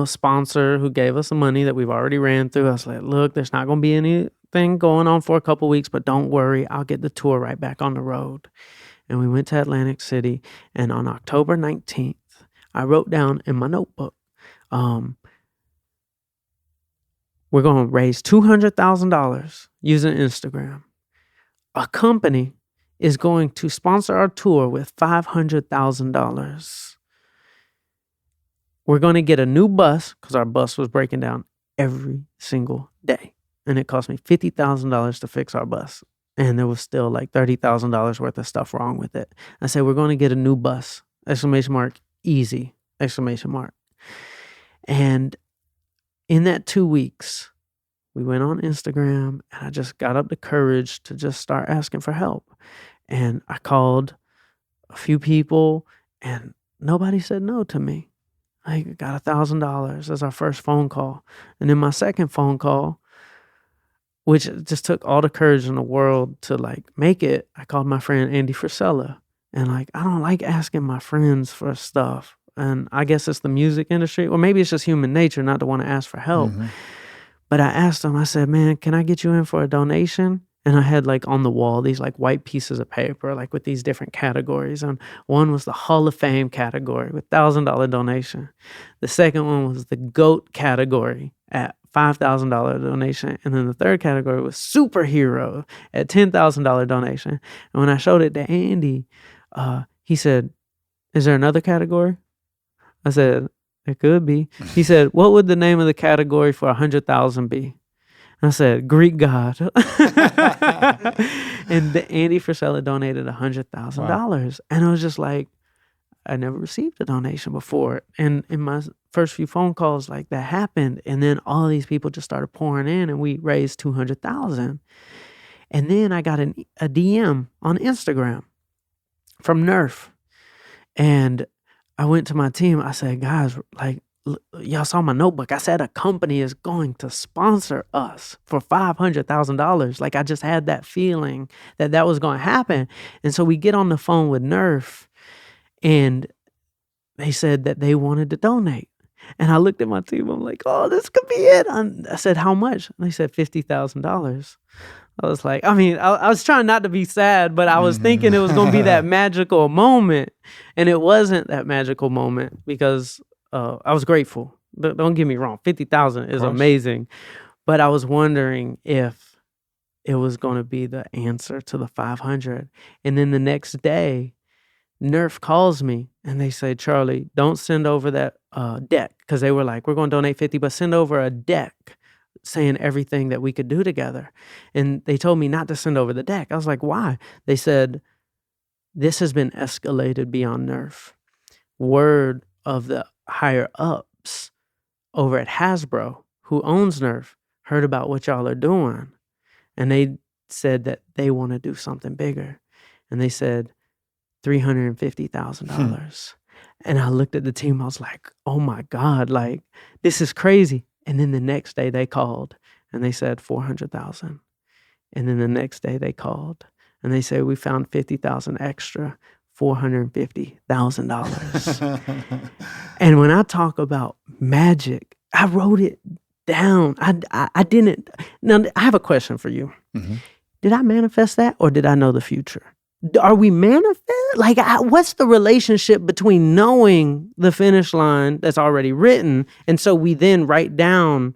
sponsor who gave us the money that we've already ran through, I was like, look, there's not going to be anything going on for a couple weeks, but don't worry, I'll get the tour right back on the road. And we went to Atlantic City, and on October 19th, I wrote down in my notebook, we're going to raise $200,000 using Instagram. A company is going to sponsor our tour with $500,000. We're going to get a new bus, because our bus was breaking down every single day. And it cost me $50,000 to fix our bus. And there was still like $30,000 worth of stuff wrong with it. I said, we're going to get a new bus, ! Easy, ! And in that 2 weeks, we went on Instagram, and I just got up the courage to just start asking for help. And I called a few people, and nobody said no to me. I got $1,000 as our first phone call. And then my second phone call, which just took all the courage in the world to like make it, I called my friend Andy Frisella. And like, I don't like asking my friends for stuff. And I guess it's the music industry, or maybe it's just human nature not to want to ask for help. Mm-hmm. But I asked him, I said, man, can I get you in for a donation? And I had like on the wall these like white pieces of paper, like with these different categories. And one was the Hall of Fame category with $1,000 donation. The second one was the GOAT category at $5,000 donation. And then the third category was superhero at $10,000 donation. And when I showed it to Andy, he said, is there another category? I said, It could be. He said, what would the name of the category for 100,000 be? I said, Greek God. And Andy Frisella donated $100,000. And I was just like, I never received a donation before. And in my first few phone calls, like that happened. And then all these people just started pouring in and we raised 200,000. And then I got a DM on Instagram from Nerf. And I went to my team. I said, guys, like, y'all saw my notebook. I said a company is going to sponsor us for $500,000. Like I just had that feeling that was going to happen. And so we get on the phone with Nerf and they said that they wanted to donate. And I looked at my team. I'm like, oh, this could be it. I said, how much? And they said $50,000. I was like, I mean, I was trying not to be sad, but I was thinking it was going to be that magical moment. And it wasn't that magical moment because I was grateful. Don't get me wrong. 50,000 is amazing. But I was wondering if it was going to be the answer to the 500. And then the next day, Nerf calls me and they say, Charlie, don't send over that deck. Because they were like, we're going to donate 50, but send over a deck saying everything that we could do together. And they told me not to send over the deck. I was like, why? They said, this has been escalated beyond Nerf. Word of the higher ups over at Hasbro, who owns Nerf, heard about what y'all are doing. And they said that they want to do something bigger. And they said $350,000. And I looked at the team. I was like, oh my God, like this is crazy. And then the next day they called and they said 400,000. And then the next day they called and they said, we found 50,000 extra, $450,000. And when I talk about magic, I wrote it down. I didn't. Now I have a question for you. Mm-hmm. Did I manifest that or did I know the future? Are we manifest? Like, what's the relationship between knowing the finish line that's already written, and so we then write down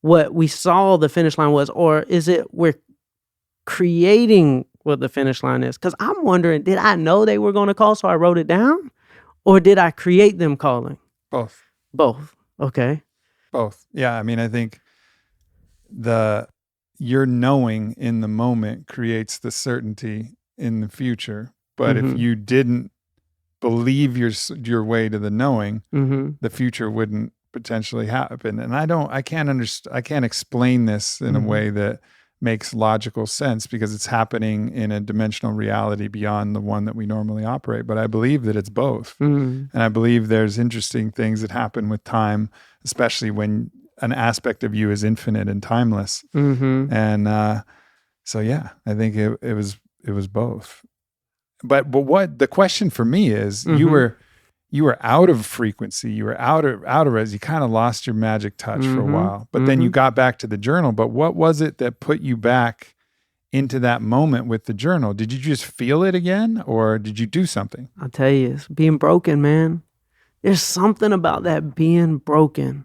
what we saw the finish line was, or is it we're creating what the finish line is? Because I'm wondering, did I know they were going to call, so I wrote it down, or did I create them calling? Both. Both. Okay. Both. Yeah. I mean, I think your knowing in the moment creates the certainty in the future, but if you didn't believe your way to the knowing, the future wouldn't potentially happen. And I can't explain this in a way that makes logical sense because it's happening in a dimensional reality beyond the one that we normally operate. But I believe that it's both, and I believe there's interesting things that happen with time, especially when an aspect of you is infinite and timeless. And so yeah, I think it was both. But what the question for me is, you were out of frequency, you were out of res, you kind of lost your magic touch for a while, but then you got back to the journal. But what was it that put you back into that moment with the journal? Did you just feel it again, or did you do something? I'll tell you, it's being broken, man. There's something about that being broken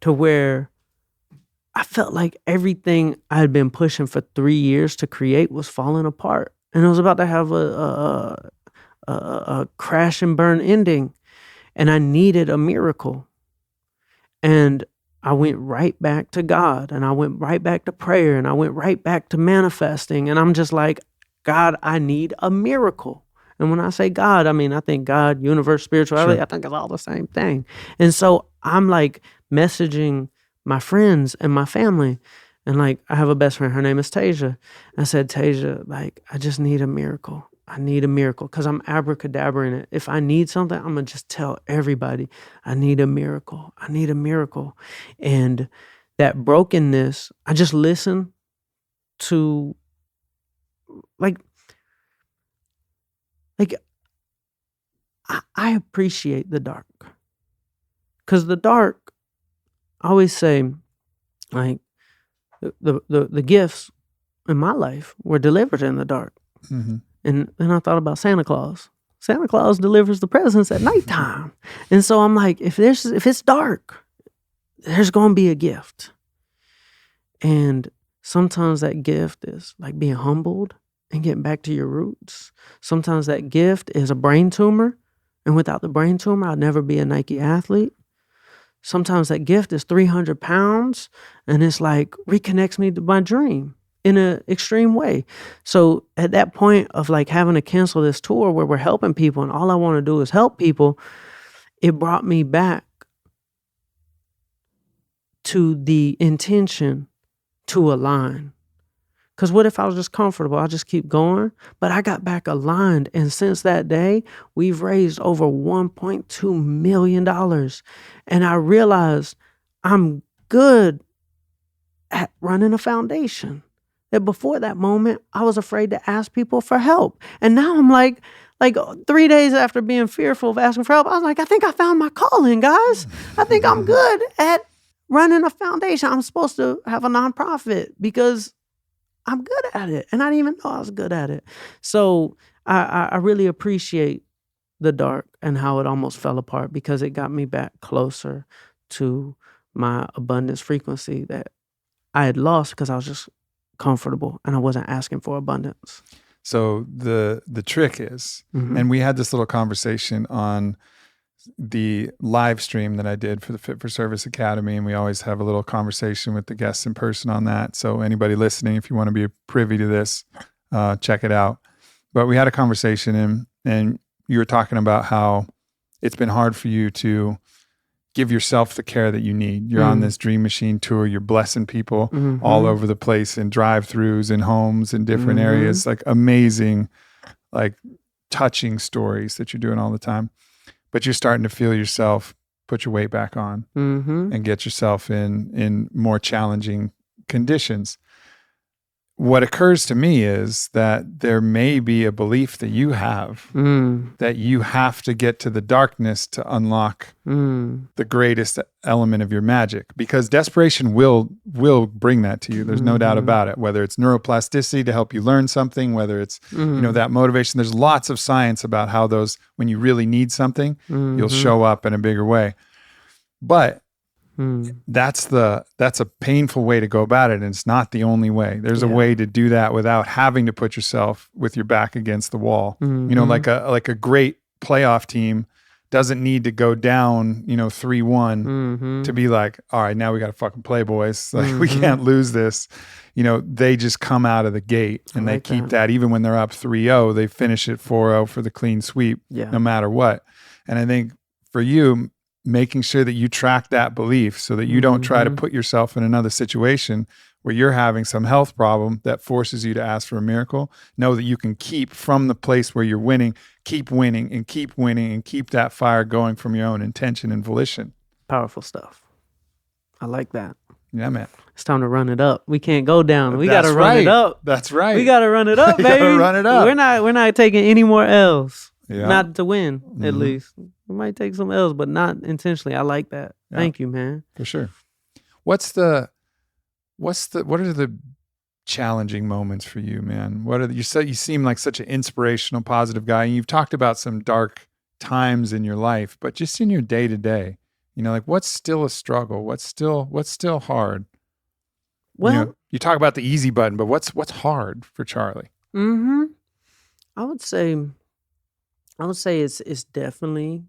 to where I felt like everything I had been pushing for 3 years to create was falling apart. And it was about to have a crash and burn ending. And I needed a miracle. And I went right back to God. And I went right back to prayer. And I went right back to manifesting. And I'm just like, God, I need a miracle. And when I say God, I mean, I think God, universe, spirituality, sure. I think it's all the same thing. And so I'm like messaging my friends and my family. And like, I have a best friend, her name is Tasia. I said, Tasia, like, I just need a miracle. I need a miracle because I'm abracadabra-ing it. If I need something, I'm going to just tell everybody, I need a miracle. I need a miracle. And that brokenness, I just listen to, like I appreciate the dark. Because the dark, I always say, like, the gifts in my life were delivered in the dark. And then I thought about Santa Claus. Santa Claus delivers the presents at nighttime. And so I'm like, if it's dark, there's going to be a gift. And sometimes that gift is like being humbled and getting back to your roots. Sometimes that gift is a brain tumor. And without the brain tumor, I'd never be a Nike athlete. sometimes that gift is 300 pounds, and it's like reconnects me to my dream in an extreme way. So at that point of like having to cancel this tour where we're helping people and all I want to do is help people, it brought me back to the intention to align. Because what if I was just comfortable? I'll just keep going. But I got back aligned. And since that day, we've raised over $1.2 million. And I realized I'm good at running a foundation. That before that moment, I was afraid to ask people for help. And now I'm like 3 days after being fearful of asking for help, I was like, I think I found my calling, guys. I think I'm good at running a foundation. I'm supposed to have a nonprofit because I'm good at it. And I didn't even know I was good at it. So I really appreciate the dark and how it almost fell apart because it got me back closer to my abundance frequency that I had lost because I was just comfortable and I wasn't asking for abundance. So the trick is, and we had this little conversation on the live stream that I did for the Fit for Service Academy, and we always have a little conversation with the guests in person on that. So anybody listening, if you want to be privy to this, check it out. But we had a conversation and you were talking about how it's been hard for you to give yourself the care that you need. You're on this Dream Machine tour. You're blessing people all over the place in drive-thrus and homes in different areas, like amazing, like touching stories that you're doing all the time. But you're starting to feel yourself put your weight back on and get yourself in more challenging conditions. What occurs to me is that there may be a belief that you have that you have to get to the darkness to unlock the greatest element of your magic, because desperation will bring that to you. There's no doubt about it, whether it's neuroplasticity to help you learn something, whether it's, you know, that motivation. There's lots of science about how those, when you really need something, you'll show up in a bigger way. But that's a painful way to go about it, and it's not the only way. There's a way to do that without having to put yourself with your back against the wall. You know, like a great playoff team doesn't need to go down, 3-1 to be like, all right, now we got to fucking play, boys. Like we can't lose this. You know, they just come out of the gate and they keep that even when they're up 3-0, they finish it 4-0 for the clean sweep, no matter what. And I think for you, making sure that you track that belief so that you don't try to put yourself in another situation where you're having some health problem that forces you to ask for a miracle. Know that you can keep from the place where you're winning, keep winning and keep winning and keep that fire going from your own intention and volition. Powerful stuff. I like that. Yeah, man. It's time to run it up. We can't go down. We got to run it up. That's right. We got to run it up, baby. Gotta run it up. We're not taking any more L's. Yeah. Not to win, at least. We might take some L's, but not intentionally. I like that. Yeah. Thank you, man. For sure. What are the challenging moments for you, man? You seem like such an inspirational, positive guy, and you've talked about some dark times in your life, but just in your day to day, like what's still a struggle? What's still hard? Well, you talk about the easy button, but what's hard for Charlie? I would say it's definitely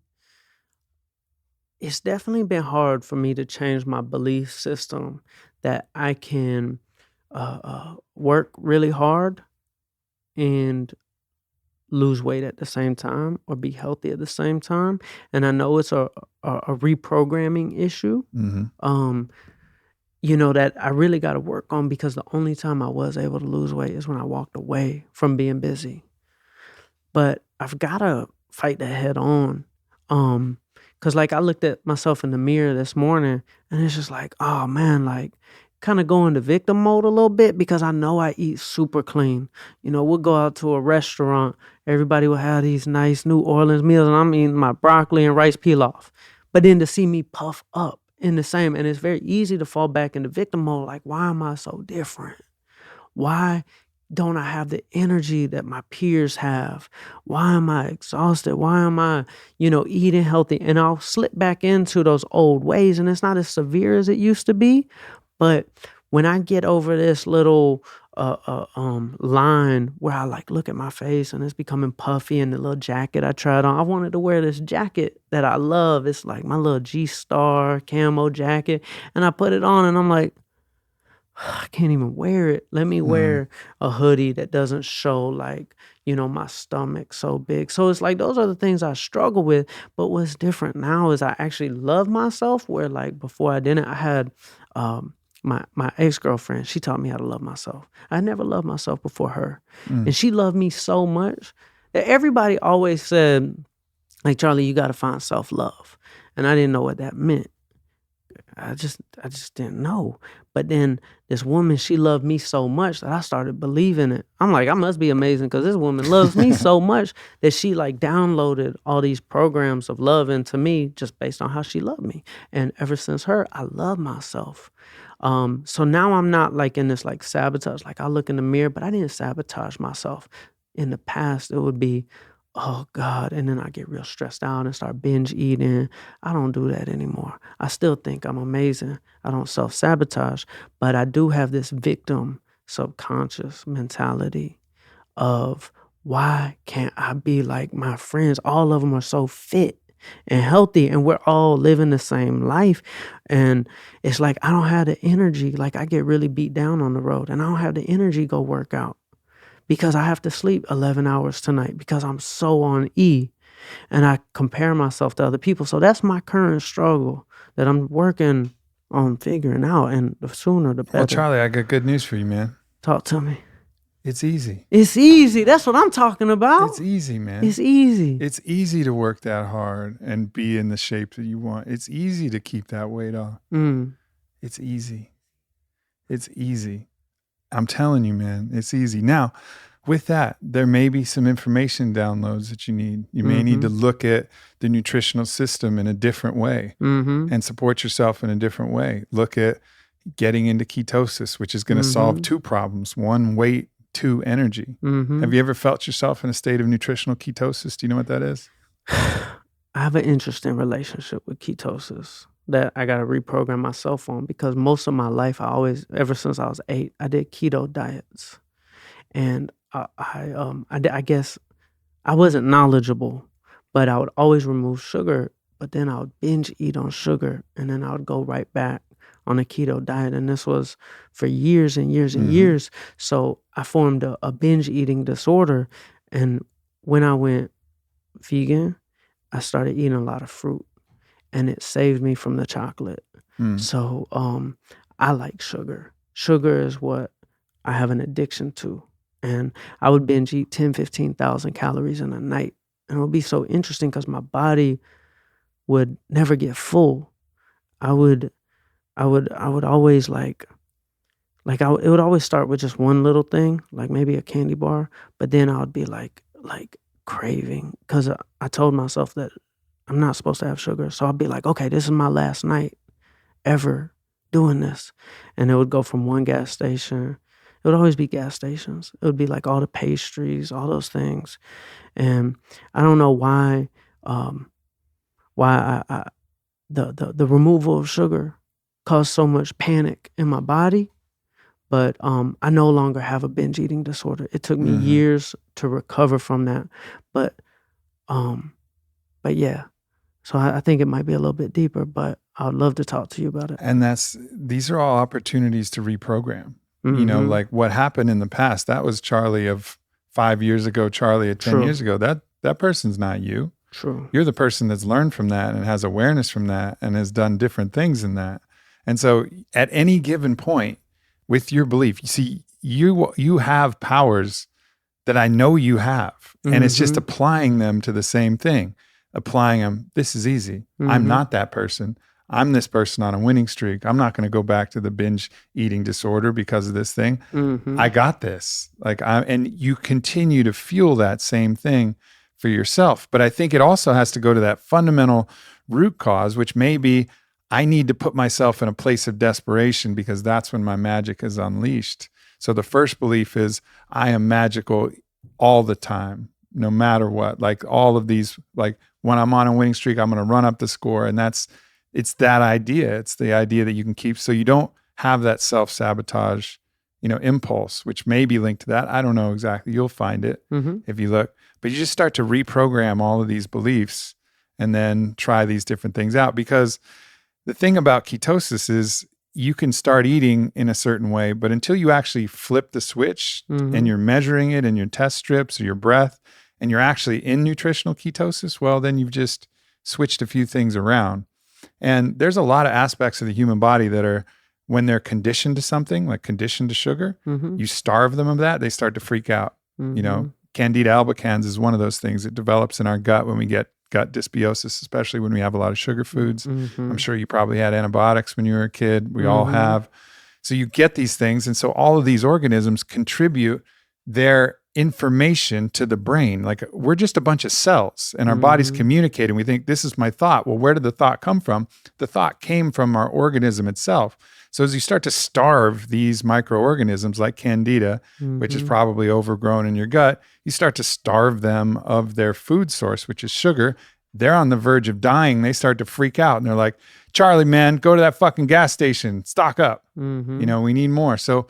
been hard for me to change my belief system that I can work really hard and lose weight at the same time or be healthy at the same time. And I know it's a reprogramming issue, that I really got to work on, because the only time I was able to lose weight is when I walked away from being busy. But I've got to fight that head on. Because I looked at myself in the mirror this morning and it's just like, oh man, kind of go into victim mode a little bit, because I know I eat super clean. We'll go out to a restaurant. Everybody will have these nice New Orleans meals and I'm eating my broccoli and rice pilaf. But then to see me puff up in the same, and it's very easy to fall back into victim mode. Like, why am I so different? Why don't I have the energy that my peers have? Why am I exhausted? Why am I, eating healthy? And I'll slip back into those old ways, and it's not as severe as it used to be. But when I get over this little line where I like look at my face and it's becoming puffy and the little jacket I tried on, I wanted to wear this jacket that I love. It's like my little G-Star camo jacket. And I put it on and I'm like, I can't even wear it. Let me wear a hoodie that doesn't show like, my stomach so big. So it's like those are the things I struggle with. But what's different now is I actually love myself, where like before I didn't. I had my ex-girlfriend, she taught me how to love myself. I never loved myself before her. And she loved me so much that everybody always said, like, Charlie, you got to find self-love. And I didn't know what that meant. I just didn't know. But then this woman, she loved me so much that I started believing it. I'm like, I must be amazing because this woman loves me so much that she like downloaded all these programs of love into me just based on how she loved me. And ever since her, I love myself. So now I'm not like in this like sabotage. Like I look in the mirror, but I didn't sabotage myself. In the past, it would be, oh God, and then I get real stressed out and start binge eating. I don't do that anymore. I still think I'm amazing. I don't self-sabotage, but I do have this victim subconscious mentality of, why can't I be like my friends? All of them are so fit and healthy and we're all living the same life. And it's like, I don't have the energy. Like I get really beat down on the road and I don't have the energy to go work out, because I have to sleep 11 hours tonight because I'm so on E, and I compare myself to other people. So that's my current struggle that I'm working on figuring out, and the sooner the better. Well, Charlie, I got good news for you, man. Talk to me. It's easy. It's easy. That's what I'm talking about. It's easy, man. It's easy. It's easy to work that hard and be in the shape that you want. It's easy to keep that weight off. It's easy. It's easy. I'm telling you, man, it's easy. Now, with that, there may be some information downloads that you need. You may need to look at the nutritional system in a different way and support yourself in a different way. Look at getting into ketosis, which is going to solve two problems: one, weight; two, energy. Have you ever felt yourself in a state of nutritional ketosis? Do you know what that is? I have an interesting relationship with ketosis that I got to reprogram myself on, because most of my life, ever since I was 8, I did keto diets. And I guess I wasn't knowledgeable, but I would always remove sugar, but then I would binge eat on sugar, and then I would go right back on a keto diet. And this was for years and years and years. So I formed a binge eating disorder. And when I went vegan, I started eating a lot of fruit, and it saved me from the chocolate. So I like sugar. Sugar is what I have an addiction to. And I would binge eat 10, 15,000 calories in a night. And it would be so interesting because my body would never get full. I would always it would always start with just one little thing, like maybe a candy bar, but then I would be like craving, because I told myself that I'm not supposed to have sugar. So I'd be like, okay, this is my last night ever doing this. And it would go from one gas station. It would always be gas stations. It would be like all the pastries, all those things. And I don't know why the removal of sugar caused so much panic in my body. But I no longer have a binge eating disorder. It took me years to recover from that. But yeah. So I think it might be a little bit deeper, but I would love to talk to you about it. And these are all opportunities to reprogram. You know, like what happened in the past, that was Charlie of 5 years ago, Charlie of 10 years ago. That person's not you. True. You're the person that's learned from that and has awareness from that and has done different things in that. And so at any given point with your belief, you see, you have powers that I know you have. And it's just applying them to the same thing. Applying them, this is easy. I'm not that person. I'm this person on a winning streak. I'm not going to go back to the binge eating disorder because of this thing. I got this. And you continue to fuel that same thing for yourself. But I think it also has to go to that fundamental root cause, which may be, I need to put myself in a place of desperation because that's when my magic is unleashed. So the first belief is, I am magical all the time, no matter what. Like all of these, like when I'm on a winning streak, I'm going to run up the score. And it's that idea. It's the idea that you can keep, so you don't have that self-sabotage, impulse, which may be linked to that. I don't know exactly. You'll find it if you look. But you just start to reprogram all of these beliefs and then try these different things out. Because the thing about ketosis is you can start eating in a certain way, but until you actually flip the switch and you're measuring it in your test strips or your breath, and you're actually in nutritional ketosis, well, then you've just switched a few things around. And there's a lot of aspects of the human body that are, when they're conditioned to something, like conditioned to sugar, you starve them of that, they start to freak out. Candida albicans is one of those things. It develops in our gut when we get gut dysbiosis, especially when we have a lot of sugar foods. I'm sure you probably had antibiotics when you were a kid. We all have. So you get these things. And so all of these organisms contribute their information to the brain. Like we're just a bunch of cells and our bodies communicate and we think this is my thought. Well, where did the thought come from? The thought came from our organism itself. So as you start to starve these microorganisms like Candida, which is probably overgrown in your gut, you start to starve them of their food source, which is sugar. They're on the verge of dying. They start to freak out and they're like, Charlie, man, go to that fucking gas station, stock up. We need more. So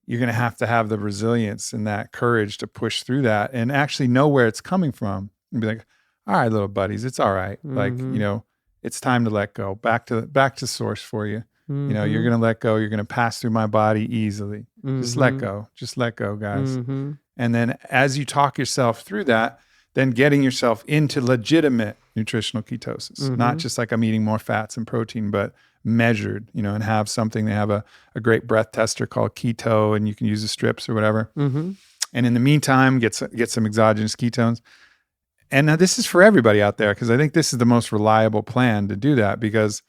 you're going to have the resilience and that courage to push through that and actually know where it's coming from and be like, all right, little buddies, it's all right. Like, it's time to let go, back to source for you. You're going to let go. You're going to pass through my body easily. Just let go, guys. And then as you talk yourself through that, then getting yourself into legitimate nutritional ketosis, not just like I'm eating more fats and protein, but measured, and have something. They have a great breath tester called Keto, and you can use the strips or whatever. And in the meantime, get some exogenous ketones. And now this is for everybody out there, because I think this is the most reliable plan to do that, because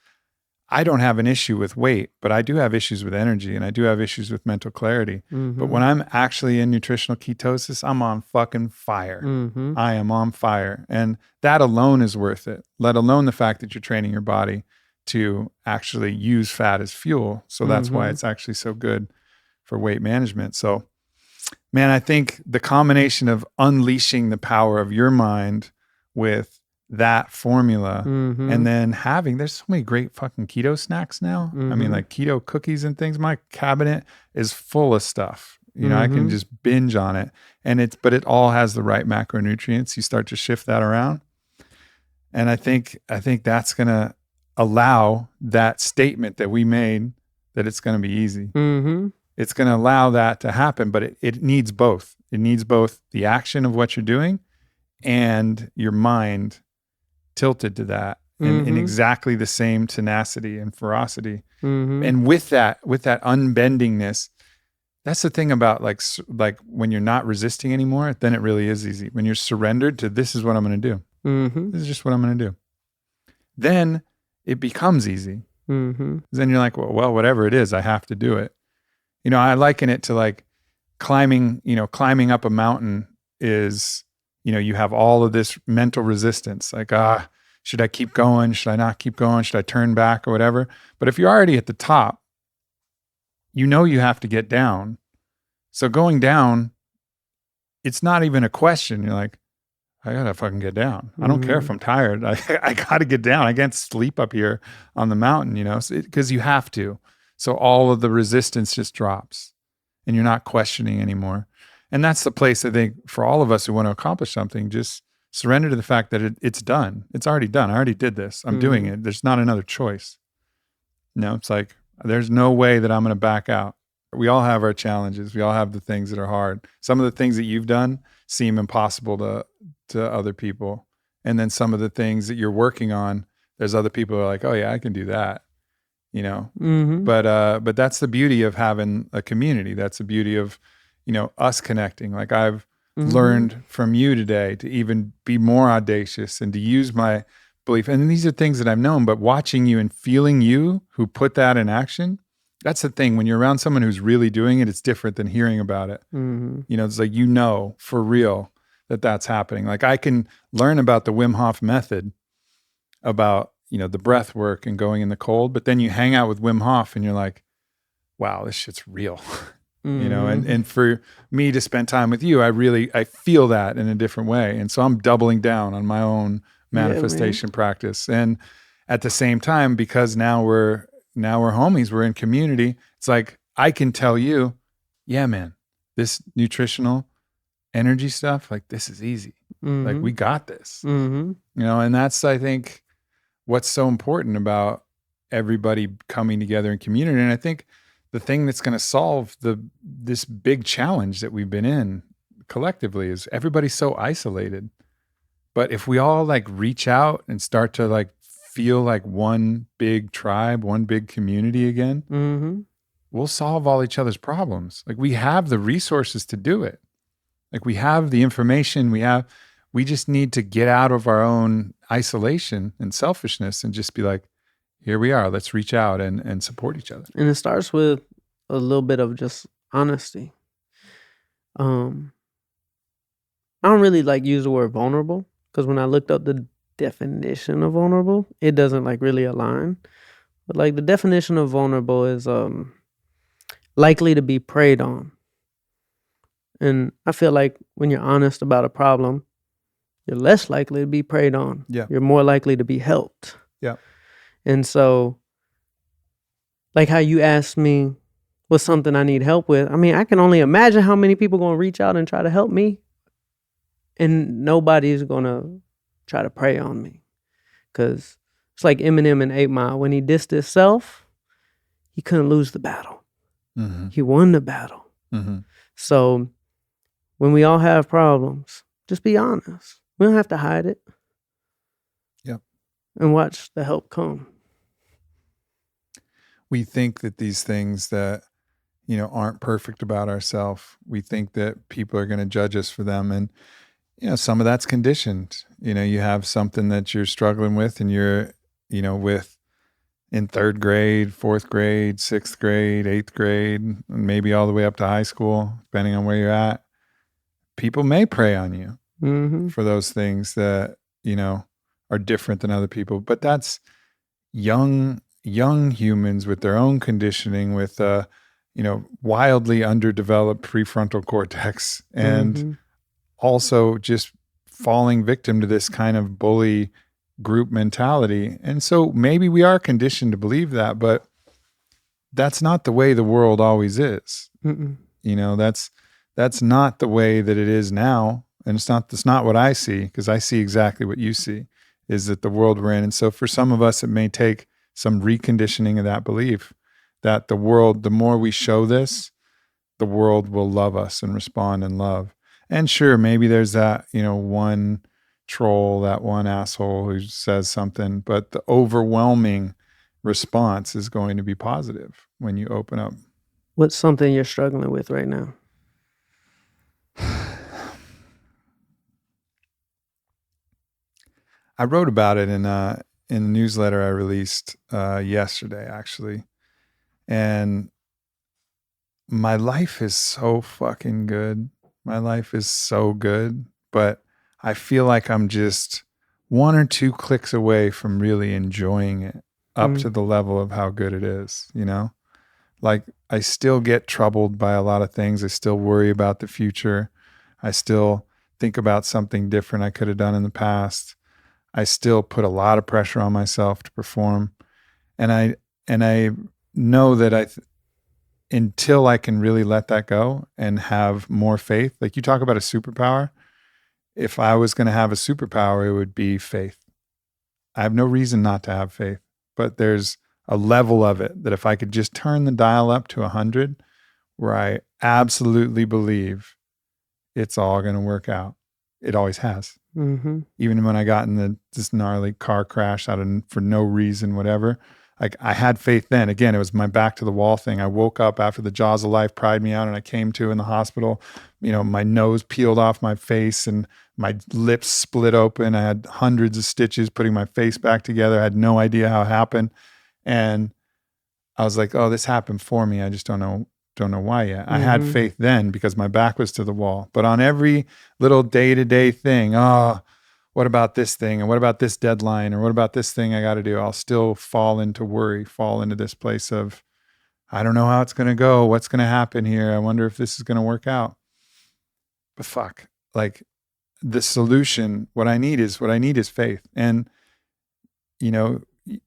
I don't have an issue with weight, but I do have issues with energy and I do have issues with mental clarity. But when I'm actually in nutritional ketosis, I'm on fucking fire. I am on fire. And that alone is worth it, let alone the fact that you're training your body to actually use fat as fuel. So that's why it's actually so good for weight management. So, man, I think the combination of unleashing the power of your mind with that formula and then there's so many great fucking keto snacks now. I mean, like keto cookies and things. My cabinet is full of stuff. I can just binge on it, but it all has the right macronutrients. You start to shift that around. And I think that's going to allow that statement that we made that it's going to be easy. It's going to allow that to happen, but it needs both. It needs both the action of what you're doing and your mind tilted to that in exactly the same tenacity and ferocity. And with that unbendingness, that's the thing about like when you're not resisting anymore, then it really is easy. When you're surrendered to this is what I'm going to do. This is just what I'm going to do. Then it becomes easy. Then you're like, well, whatever it is, I have to do it. I liken it to like climbing up a mountain is, you have all of this mental resistance. Like, should I keep going? Should I not keep going? Should I turn back or whatever? But if you're already at the top, you have to get down. So going down, it's not even a question. You're like, I gotta fucking get down. I don't care if I'm tired. I gotta get down. I can't sleep up here on the mountain, because you have to. So all of the resistance just drops and you're not questioning anymore. And that's the place, I think, for all of us who want to accomplish something, just surrender to the fact that it's done. It's already done. I already did this. I'm doing it. There's not another choice. It's like, there's no way that I'm going to back out. We all have our challenges. We all have the things that are hard. Some of the things that you've done seem impossible to other people. And then some of the things that you're working on, there's other people who are like, oh yeah, I can do that. But that's the beauty of having a community. That's the beauty of, us connecting. Like I've learned from you today to even be more audacious and to use my belief. And these are things that I've known, but watching you and feeling you who put that in action, that's the thing. When you're around someone who's really doing it, it's different than hearing about it. It's like, for real that that's happening. Like I can learn about the Wim Hof method, about, the breath work and going in the cold, but then you hang out with Wim Hof and you're like, wow, this shit's real. And for me to spend time with you, I feel that in a different way. And so I'm doubling down on my own manifestation practice. And at the same time, because now we're homies, we're in community, it's It's like, I can tell you, yeah, man, this nutritional energy stuff, like this is easy. Like we got this, and that's, I think, what's so important about everybody coming together in community. And I think the thing that's going to solve this big challenge that we've been in collectively is everybody's so isolated. But if we all like reach out and start to like feel like one big tribe, one big community again, we'll solve all each other's problems. Like we have the resources to do it. Like we have the information, we just need to get out of our own isolation and selfishness and just be like, here we are, let's reach out and support each other. And it starts with a little bit of just honesty. I don't really like use the word vulnerable, because when I looked up the definition of vulnerable, it doesn't like really align. But like the definition of vulnerable is likely to be preyed on. And I feel like when you're honest about a problem, you're less likely to be preyed on. Yeah. You're more likely to be helped. Yeah. And so, like how you asked me what's something I need help with, I mean, I can only imagine how many people going to reach out and try to help me. And nobody's going to try to prey on me. Because it's like Eminem in 8 Mile. When he dissed himself, he couldn't lose the battle. He won the battle. So when we all have problems, just be honest. We don't have to hide it. Yep. And watch the help come. We think that these things that, aren't perfect about ourselves, we think that people are going to judge us for them. And, some of that's conditioned. You have something that you're struggling with and you're, with in 3rd grade, 4th grade, 6th grade, 8th grade, and maybe all the way up to high school, depending on where you're at. People may prey on you for those things that, are different than other people. But that's young humans with their own conditioning, with, wildly underdeveloped prefrontal cortex, and also just falling victim to this kind of bully group mentality. And so maybe we are conditioned to believe that, but that's not the way the world always is. That's not the way that it is now. And that's not what I see, because I see exactly what you see, is that the world we're in. And so for some of us, it may take some reconditioning of that belief that the world, the more we show this, the world will love us and respond in love. And sure, maybe there's that, one troll, that one asshole who says something, but the overwhelming response is going to be positive when you open up. What's something you're struggling with right now? I wrote about it in the newsletter I released yesterday, actually. And my life is so fucking good. My life is so good, but I feel like I'm just 1 or 2 clicks away from really enjoying it up to the level of how good it is, Like I still get troubled by a lot of things. I still worry about the future. I still think about something different I could have done in the past. I still put a lot of pressure on myself to perform. And I know that until I can really let that go and have more faith, like you talk about a superpower, if I was going to have a superpower, it would be faith. I have no reason not to have faith, but there's a level of it that if I could just turn the dial up to 100, where I absolutely believe it's all going to work out. It always has. Even when I got in this gnarly car crash for no reason, whatever, like I had faith then. Again, it was my back to the wall thing. I woke up after the jaws of life pried me out and I came to in the hospital, my nose peeled off my face and my lips split open. I had hundreds of stitches putting my face back together. I had no idea how it happened. And I was like, oh, this happened for me. I just don't know why yet. I had faith then because my back was to the wall. But on every little day-to-day thing, what about this thing? And what about this deadline? Or what about this thing I got to do? I'll still fall into worry, fall into this place of, I don't know how it's going to go. What's going to happen here? I wonder if this is going to work out. But fuck, like the solution, what I need is faith. And,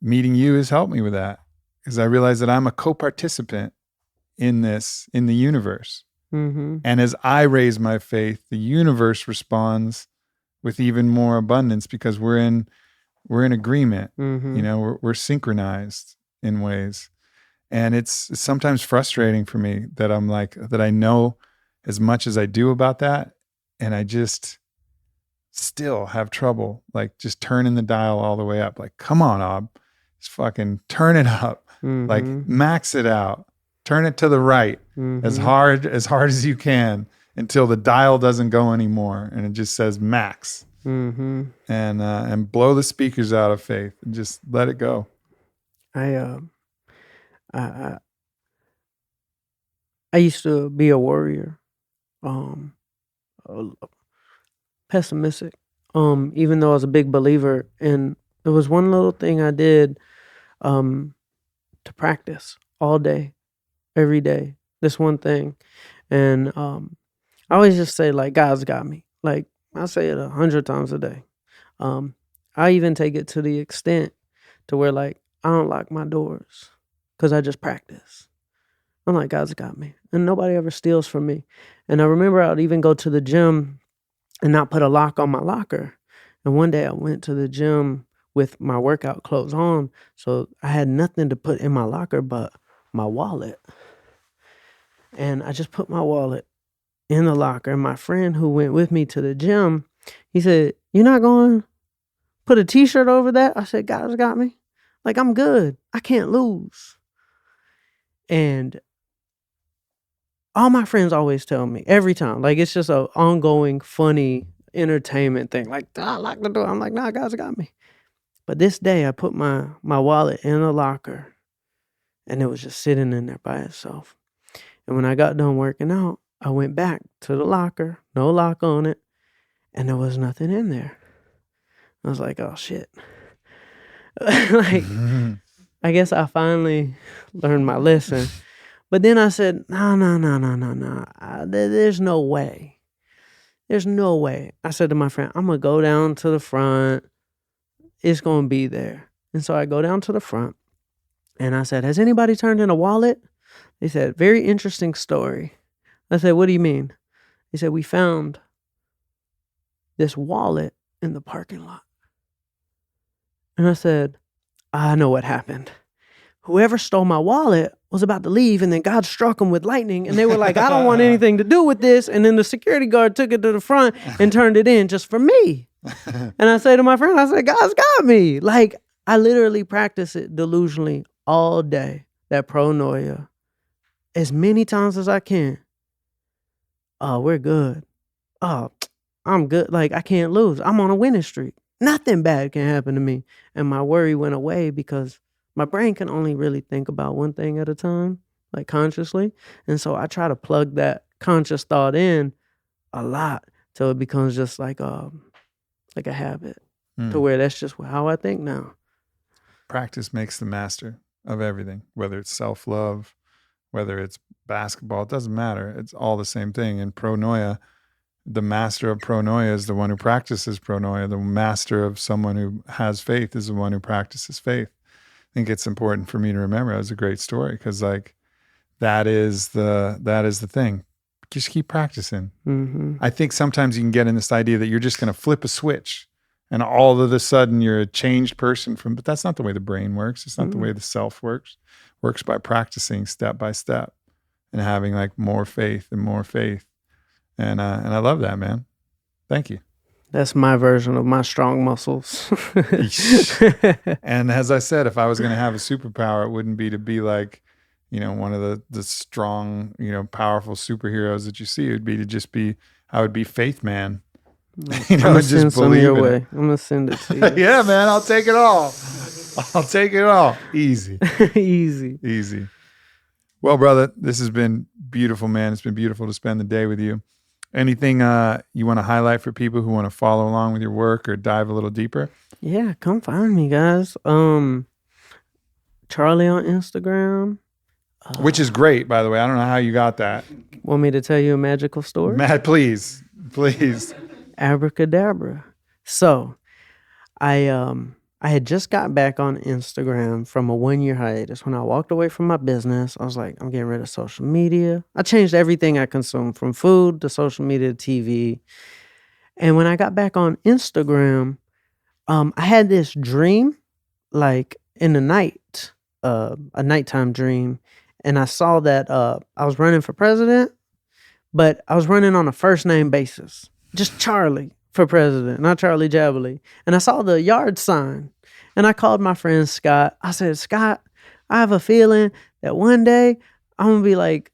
meeting you has helped me with that, because I realize that I'm a co-participant in the universe. Mm-hmm. And as I raise my faith, the universe responds with even more abundance because we're in agreement. Mm-hmm. You know, we're synchronized in ways. And it's sometimes frustrating for me that I'm like, that I know as much as I do about that, and I just still have trouble like just turning the dial all the way up. Like, come on, Ob, just fucking turn it up. Mm-hmm. Like, max it out. Turn it to the right as hard as you can until the dial doesn't go anymore and it just says max. Mm-hmm. And blow the speakers out of faith and just let it go. I used to be a worrier, pessimistic, even though I was a big believer. And there was one little thing I did to practice all day, every day, this one thing. And I always just say, like, God's got me. Like, I say it 100 times a day. I even take it to the extent to where, like, I don't lock my doors because I just practice. I'm like, God's got me. And nobody ever steals from me. And I remember I'd even go to the gym and not put a lock on my locker. And one day I went to the gym with my workout clothes on. So I had nothing to put in my locker but my wallet. And I just put my wallet in the locker. And my friend who went with me to the gym, he said, "You're not going to put a t-shirt over that?" I said, "God's got me. Like, I'm good. I can't lose." And all my friends always tell me every time, like, it's just an ongoing, funny entertainment thing. Like, lock the door. I'm like, nah, God's got me. But this day I put my wallet in the locker and it was just sitting in there by itself. And when I got done working out, I went back to the locker, no lock on it, and there was nothing in there. I was like, oh shit. Like, I guess I finally learned my lesson. But then I said, no. There's no way. There's no way. I said to my friend, I'm going to go down to the front. It's going to be there. And so I go down to the front and I said, has anybody turned in a wallet? They said, very interesting story. I said, what do you mean? They said, we found this wallet in the parking lot. And I said, I know what happened. Whoever stole my wallet was about to leave, and then God struck them with lightning, and they were like, I don't want anything to do with this. And then the security guard took it to the front and turned it in just for me. And I say to my friend, I said, God's got me. Like, I literally practice it delusionally all day, that pronoia, as many times as I can. Oh, we're good. Oh, I'm good. Like, I can't lose. I'm on a winning streak. Nothing bad can happen to me. And my worry went away because my brain can only really think about one thing at a time, like consciously. And so I try to plug that conscious thought in a lot till it becomes just like a habit to where that's just how I think now. Practice makes the master of everything, whether it's self-love, whether it's basketball, it doesn't matter. It's all the same thing. And pronoia, the master of pronoia is the one who practices pronoia. The master of someone who has faith is the one who practices faith. I think it's important for me to remember. It was a great story because, like, that is the thing. Just keep practicing. Mm-hmm. I think sometimes you can get in this idea that you're just going to flip a switch and all of a sudden you're a changed person but that's not the way the brain works. It's not the way the self works. It works by practicing step by step and having like more faith and more faith. And I love that, man. Thank you. That's my version of my strong muscles. And as I said, if I was going to have a superpower, it wouldn't be to be like, you know, one of the strong, you know, powerful superheroes that you see. It would be to just be, I would be faith man. You know, I'm gonna send some your way. I'm gonna send it to you. Yeah, man, I'll take it all. I'll take it all. Easy. Easy. Well, brother, this has been beautiful, man. It's been beautiful to spend the day with you. Anything you want to highlight for people who want to follow along with your work or dive a little deeper? Yeah, come find me, guys. Charlie on Instagram. Which is great, by the way. I don't know how you got that. Want me to tell you a magical story? Matt, please. Abracadabra. So I I had just got back on Instagram from a 1-year hiatus. When I walked away from my business, I was like, I'm getting rid of social media. I changed everything I consumed, from food to social media to TV. And when I got back on Instagram, I had this dream, like in the night, a nighttime dream. And I saw that I was running for president, but I was running on a first name basis. Just Charlie for president, not Charlie Jabbely. And I saw the yard sign. And I called my friend Scott. I said, Scott, I have a feeling that one day I'm going to be like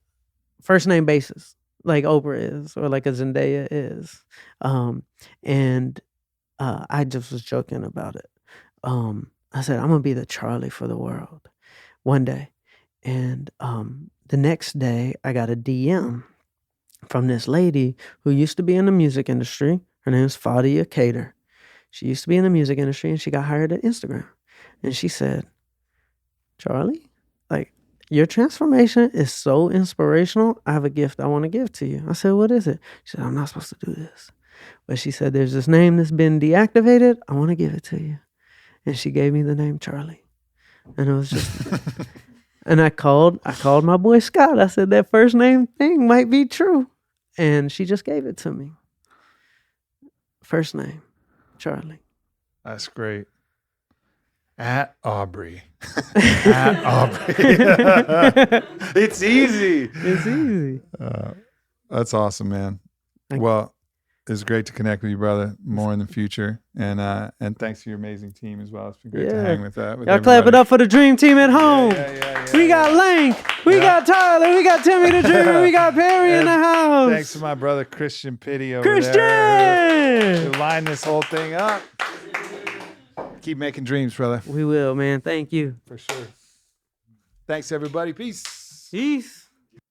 first name basis, like Oprah is, or like a Zendaya is. And I just was joking about it. I said, I'm going to be the Charlie for the world one day. And the next day, I got a DM from this lady who used to be in the music industry. Her name is Fadia Cater. She used to be in the music industry, and she got hired at Instagram. And she said, Charlie, like, your transformation is so inspirational. I have a gift I want to give to you. I said, what is it? She said, I'm not supposed to do this. But she said, there's this name that's been deactivated. I want to give it to you. And she gave me the name Charlie. And it was just... And I called my boy Scott. I said, that first name thing might be true. And she just gave it to me. First name, Charlie. That's great. At Aubrey. At Aubrey. It's easy. It's easy. That's awesome, man. Well, it's great to connect with you, brother, more in the future. And thanks to your amazing team as well. It's been great to hang with that. Y'all clap it up for the dream team at home. We got Lank. We got Tyler. We got Timmy the Dreamer. We got Perry in the house. Thanks to my brother Christian Pitty over there. Who lined this whole thing up. Keep making dreams, brother. We will, man. Thank you. For sure. Thanks, everybody. Peace. Peace.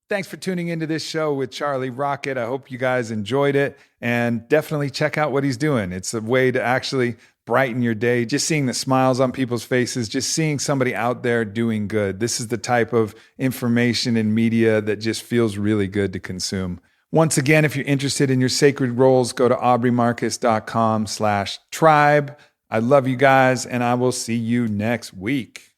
Thanks for tuning into this show with Charlie Rocket. I hope you guys enjoyed it, and definitely check out what he's doing. It's a way to actually brighten your day. Just seeing the smiles on people's faces, just seeing somebody out there doing good. This is the type of information and media that just feels really good to consume. Once again, if you're interested in your sacred roles, go to aubreymarcus.com/tribe. I love you guys, and I will see you next week.